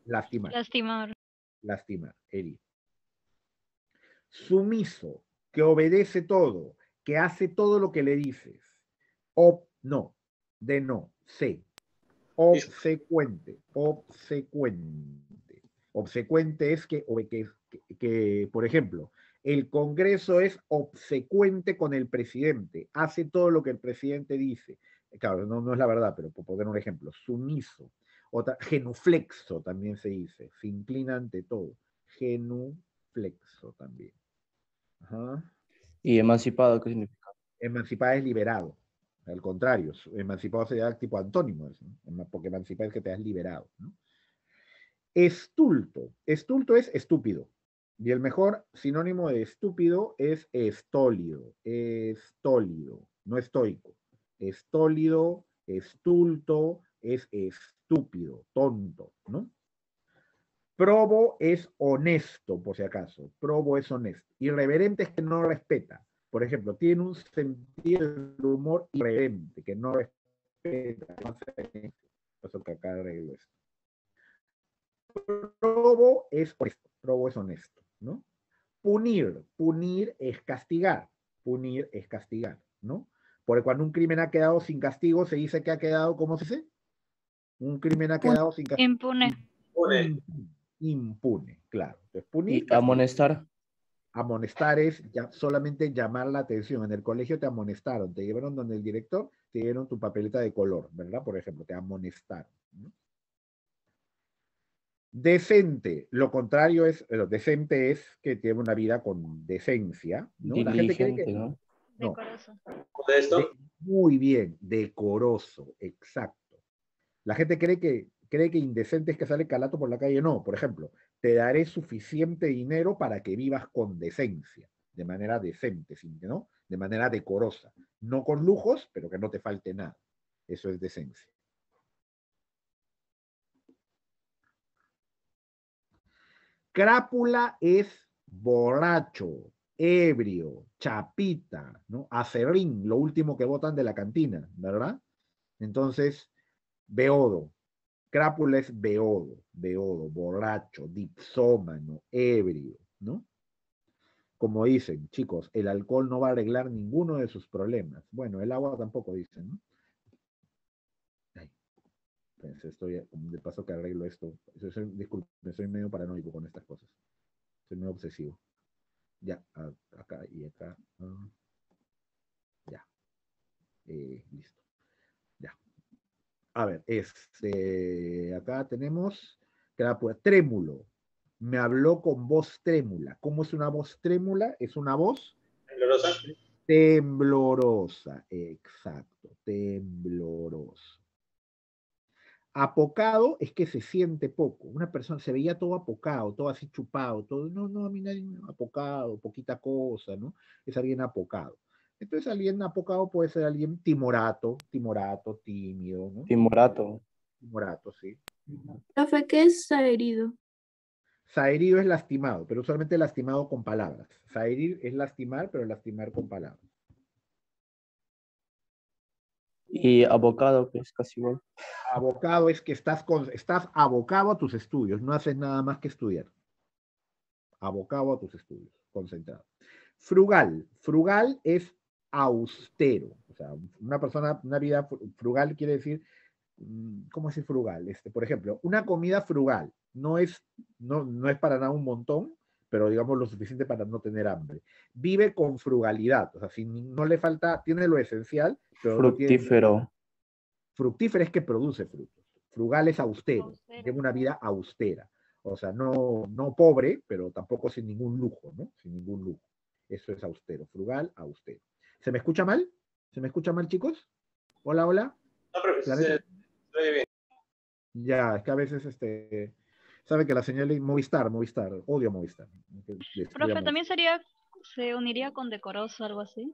lastimar. Lastimar. Lastimar, herir. Sumiso, que obedece todo, que hace todo lo que le dices. No, sé. Obsecuente, obsecuente. Obsecuente es que, por ejemplo, el Congreso es obsecuente con el presidente, hace todo lo que el presidente dice. Claro, no es la verdad, pero por poner un ejemplo, sumiso. Genuflexo también se dice, se inclina ante todo. Genuflexo también. Ajá. ¿Y emancipado qué significa? Emancipado es liberado. Al contrario, emancipado sería tipo antónimo, ¿no? Porque emancipar es que te has liberado, ¿no? Estulto. Estulto es estúpido. Y el mejor sinónimo de estúpido es estólido. Estólido, no estoico. Estólido, estulto, es estúpido, tonto, ¿no? Probo es honesto, por si acaso. Probo es honesto. Irreverente es que no respeta. Por ejemplo, tiene un sentido de humor irreverente, que no respeta. Eso que acá arreglo esto. Probo es honesto. Probo es honesto, ¿no? Punir. Punir es castigar. Punir es castigar, ¿no? Porque cuando un crimen ha quedado sin castigo, se dice que ha quedado, ¿cómo se dice? Un crimen ha quedado sin castigo. Impune. Impune. Impune, claro. Entonces, punir, Y amonestar. amonestar es ya solamente llamar la atención. En el colegio te amonestaron, te llevaron donde el director, te dieron tu papeleta de color, ¿verdad? Por ejemplo, te amonestaron, ¿no? Decente, lo contrario es, decente es que tiene una vida con decencia, ¿no? La gente cree que, Diligente, ¿no? no, Decoroso. Modesto. muy bien, decoroso, exacto. La gente cree que indecente es que sale calato por la calle. No, por ejemplo, te daré suficiente dinero para que vivas con decencia, de manera decente, ¿no? De manera decorosa. No con lujos, pero que no te falte nada. Eso es decencia. Crápula es borracho, ebrio, chapita, ¿no? Acerrín, lo último que botan de la cantina, ¿verdad? Entonces, beodo. Crápula es beodo, beodo, borracho, dipsómano, ebrio, ¿no? Como dicen, chicos, el alcohol no va a arreglar ninguno de sus problemas. Bueno, el agua tampoco dicen, ¿no? Ay, pues estoy, de paso que arreglo esto. Disculpe, soy medio paranoico con estas cosas. Soy medio obsesivo. Ya, acá y acá. Ya. Listo. Ya. A ver, acá tenemos crápula, trémulo. Me habló con voz trémula. ¿Cómo es una voz trémula? Es una voz Temblorosa. temblorosa. Exacto, tembloroso. Apocado es que se siente poco. Una persona se veía todo apocado, todo así chupado, todo. No, no, a mí nadie apocado, poquita cosa, ¿no? Es alguien apocado. Entonces, alguien apocado puede ser alguien timorato, tímido, ¿no? Timorato. Timorato, sí. Profe, ¿qué es herido? Saherir es lastimado, pero usualmente lastimado con palabras. Saherir es lastimar, pero lastimar con palabras. Y abocado, que es casi igual. Abocado es que estás abocado a tus estudios, no haces nada más que estudiar. Abocado a tus estudios, concentrado. Frugal. Frugal es austero. O sea, una persona, una vida frugal quiere decir, ¿cómo es frugal? Por ejemplo, una comida frugal no es para nada un montón, pero digamos lo suficiente para no tener hambre. Vive con frugalidad, o sea, si no le falta, tiene lo esencial, pero no tiene. Fructífero. Fructífero es que produce frutos. Frugal es austero, Austero. lleva una vida austera. O sea, no pobre, pero tampoco sin ningún lujo, ¿no? Sin ningún lujo. Eso es austero. Frugal, austero. ¿Se me escucha mal? ¿Se me escucha mal, chicos? Hola, hola. No, profe, Planeta. se oye bien. Ya, es que a veces sabe que la señal es Movistar, odio Movistar. Profe, también se uniría con decoroso, algo así.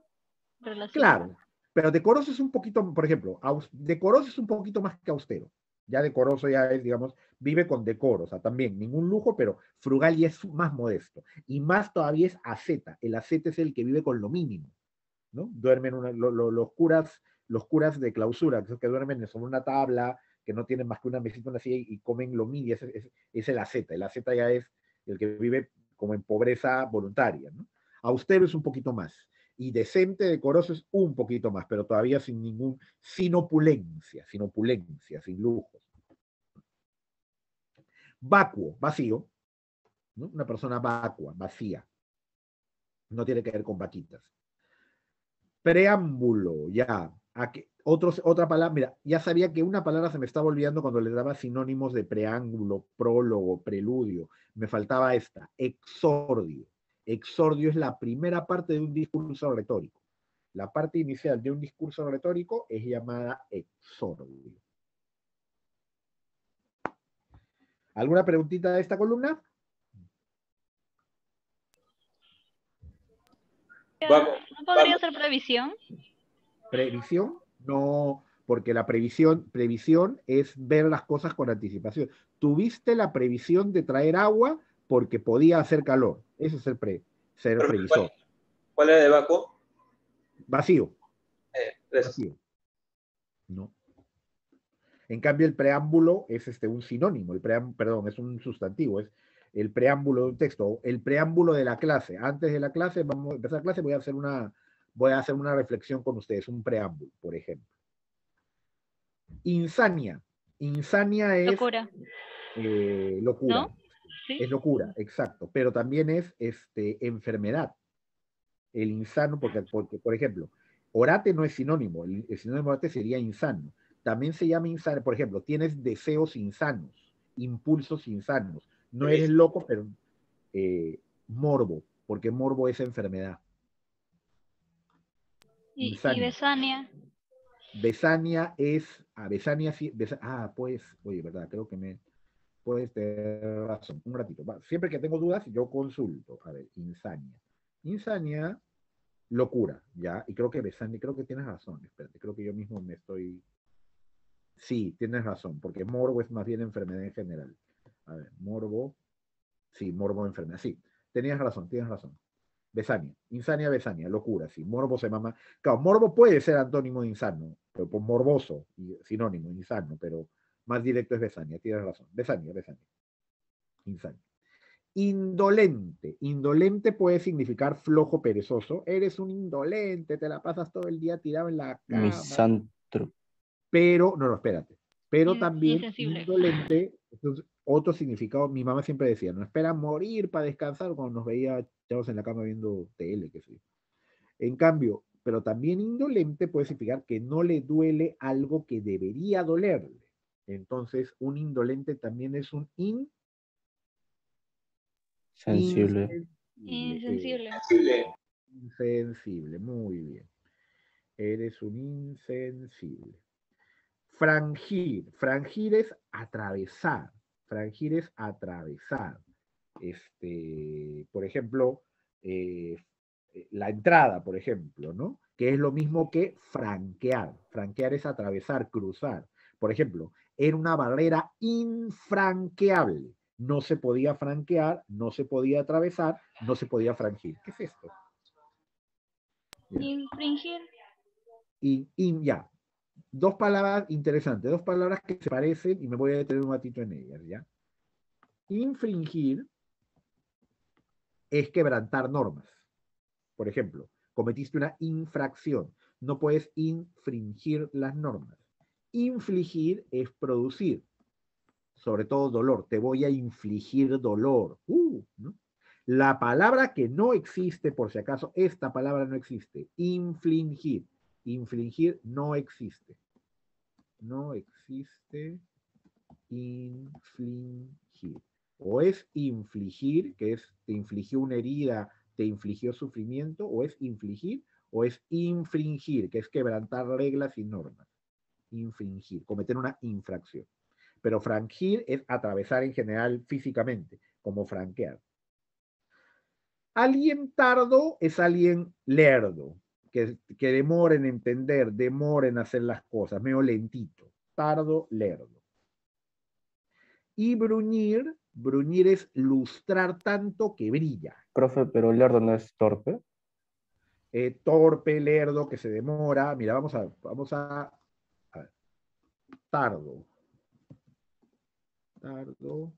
Relación. Claro, pero decoroso es un poquito, por ejemplo, decoroso es un poquito más que austero. Ya decoroso ya es, digamos, vive con decoro, o sea, también ningún lujo, pero frugal ya es más modesto. Y más todavía es asceta. El asceta es el que vive con lo mínimo, ¿no? Duermen los curas de clausura, que duermen sobre una tabla, que no tienen más que una mesita, una silla y comen lo mínimo, es el asceta. El asceta ya es el que vive como en pobreza voluntaria, ¿no? Austero es un poquito más. Y decente, decoroso es un poquito más, pero todavía sin opulencia, sin lujos. Vacuo, vacío, ¿no? Una persona vacua, vacía. No tiene que ver con vaquitas. Preámbulo, ya. Otra palabra, mira, ya sabía que una palabra se me estaba olvidando cuando le daba sinónimos de preámbulo, prólogo, preludio. Me faltaba esta, exordio. Exordio es la primera parte de un discurso retórico. La parte inicial de un discurso retórico es llamada exordio. ¿Alguna preguntita de esta columna? Vamos, ¿No podría vamos. ser previsión? ¿Previsión? No, porque la previsión es ver las cosas con anticipación. Tuviste la previsión de traer agua porque podía hacer calor. Eso es ser Profe, previsor. ¿cuál era debajo? Vacío. Gracias. Vacío. No. En cambio, el preámbulo es un sinónimo, perdón, es un sustantivo, es el preámbulo de un texto, el preámbulo de la clase. Antes de la clase, vamos a empezar la clase, voy a hacer una reflexión con ustedes, un preámbulo, por ejemplo. Insania. Insania es Locura. locura. ¿No? ¿Sí? Es locura, exacto. Pero también es enfermedad. El insano, porque, por ejemplo, orate no es sinónimo. El sinónimo de orate sería insano. También se llama insano. Por ejemplo, tienes deseos insanos, impulsos insanos. No eres loco, pero morbo, porque morbo es enfermedad. ¿Y Insania. Besania? Besania es. Besania sí. Pues, oye, ¿verdad? Creo que puedes tener razón. Un ratito. Siempre que tengo dudas, yo consulto. A ver, insania. Insania, locura, ¿ya? Y creo que Besania, creo que tienes razón. Espérate, creo que yo mismo me estoy. Sí, tienes razón, porque morbo es más bien enfermedad en general. A ver, morbo. Sí, morbo, enfermedad. Sí, tienes razón, tienes razón. Besania, insania, besania, locura, sí. Morbo se llama. Claro, morbo puede ser antónimo de insano, pero por morboso, sinónimo, insano, pero más directo es besania, tienes razón. Besania, besania. Insania. Indolente. Indolente puede significar flojo, perezoso. Eres un indolente, te la pasas todo el día tirado en la cama. Misántropo. Pero, no, espérate. Pero también Insensible. indolente, entonces, otro significado, mi mamá siempre decía, no espera morir para descansar cuando nos veía echados en la cama viendo tele, qué sé yo. En cambio, pero también indolente puede significar que no le duele algo que debería dolerle. Entonces, un indolente también es un Sensible. Insensible. Insensible, muy bien. Eres un insensible. Frangir. Frangir es atravesar. Frangir es atravesar. Por ejemplo, la entrada, por ejemplo, ¿no? Que es lo mismo que franquear. Franquear es atravesar, cruzar. Por ejemplo, era una barrera infranqueable. No se podía franquear, no se podía atravesar, no se podía frangir. ¿Qué es esto? Ya. Infringir. Ya. Dos palabras interesantes, dos palabras que se parecen y me voy a detener un ratito en ellas, ¿ya? Infringir es quebrantar normas. Por ejemplo, cometiste una infracción, no puedes infringir las normas. Infligir es producir, sobre todo dolor. Te voy a infligir dolor. ¿No? La palabra que no existe, por si acaso, esta palabra no existe. Infligir. Infligir no existe. No existe infligir. O es infligir, que es te infligió una herida, te infligió sufrimiento, o es infligir, o es infringir, que es quebrantar reglas y normas. Infringir, cometer una infracción. Pero frangir es atravesar en general físicamente, como franquear. Alguien tardo es alguien lerdo, que demora en entender, demora en hacer las cosas, medio lentito. Tardo, lerdo. Y bruñir, bruñir es lustrar tanto que brilla. Profe, pero lerdo no es torpe. Torpe, lerdo, que se demora. Mira, vamos a ver. Tardo. Tardo.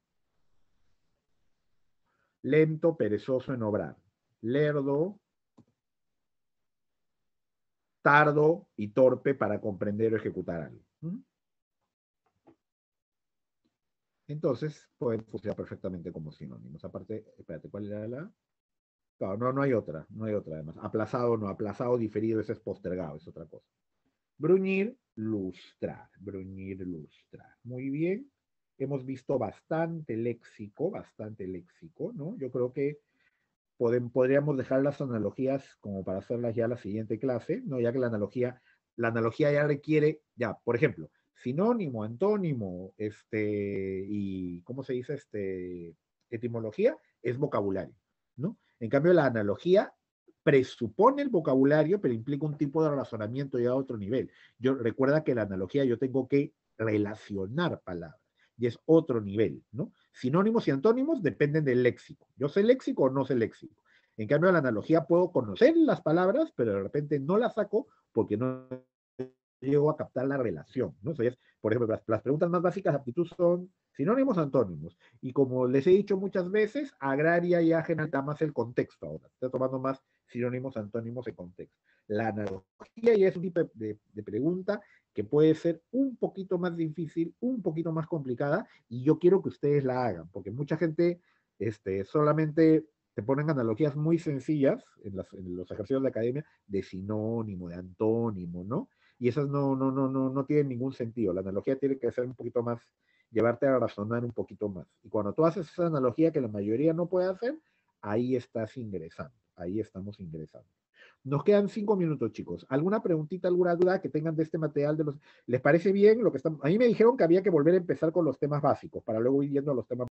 Lento, perezoso en obrar. Lerdo. Tardo y torpe para comprender o ejecutar algo. Entonces, pueden funcionar perfectamente como sinónimos. Aparte, espérate, ¿cuál era la? Claro, no hay otra, no hay otra además. Aplazado, no, aplazado, diferido, ese es postergado, es otra cosa. Bruñir, lustrar, bruñir, lustrar. Muy bien. Hemos visto bastante léxico, ¿no? Yo creo que podríamos dejar las analogías como para hacerlas ya la siguiente clase, ¿no? Ya que la analogía ya requiere, ya, por ejemplo, sinónimo, antónimo, y, ¿cómo se dice? Etimología, es vocabulario, ¿no? En cambio, la analogía presupone el vocabulario, pero implica un tipo de razonamiento ya a otro nivel. Recuerda que la analogía yo tengo que relacionar palabras, y es otro nivel, ¿no? Sinónimos y antónimos dependen del léxico. Yo sé léxico o no sé léxico. En cambio, la analogía puedo conocer las palabras, pero de repente no las saco porque no llego a captar la relación, ¿no? Entonces, por ejemplo, las preguntas más básicas de aptitud son sinónimos, antónimos. Y como les he dicho muchas veces, agraria y ajena da más el contexto ahora. Está tomando más sinónimos, antónimos en contexto. La analogía ya es un tipo de pregunta que puede ser un poquito más difícil, un poquito más complicada, y yo quiero que ustedes la hagan, porque mucha gente solamente te ponen analogías muy sencillas en los ejercicios de academia de sinónimo, de antónimo, ¿no? Y esas no tienen ningún sentido. La analogía tiene que ser un poquito más, llevarte a razonar un poquito más. Y cuando tú haces esa analogía que la mayoría no puede hacer, ahí estás ingresando, ahí estamos ingresando. Nos quedan 5 minutos, chicos. ¿Alguna preguntita, alguna duda que tengan de este material? ¿Les parece bien lo que estamos? A mí me dijeron que había que volver a empezar con los temas básicos para luego ir yendo a los temas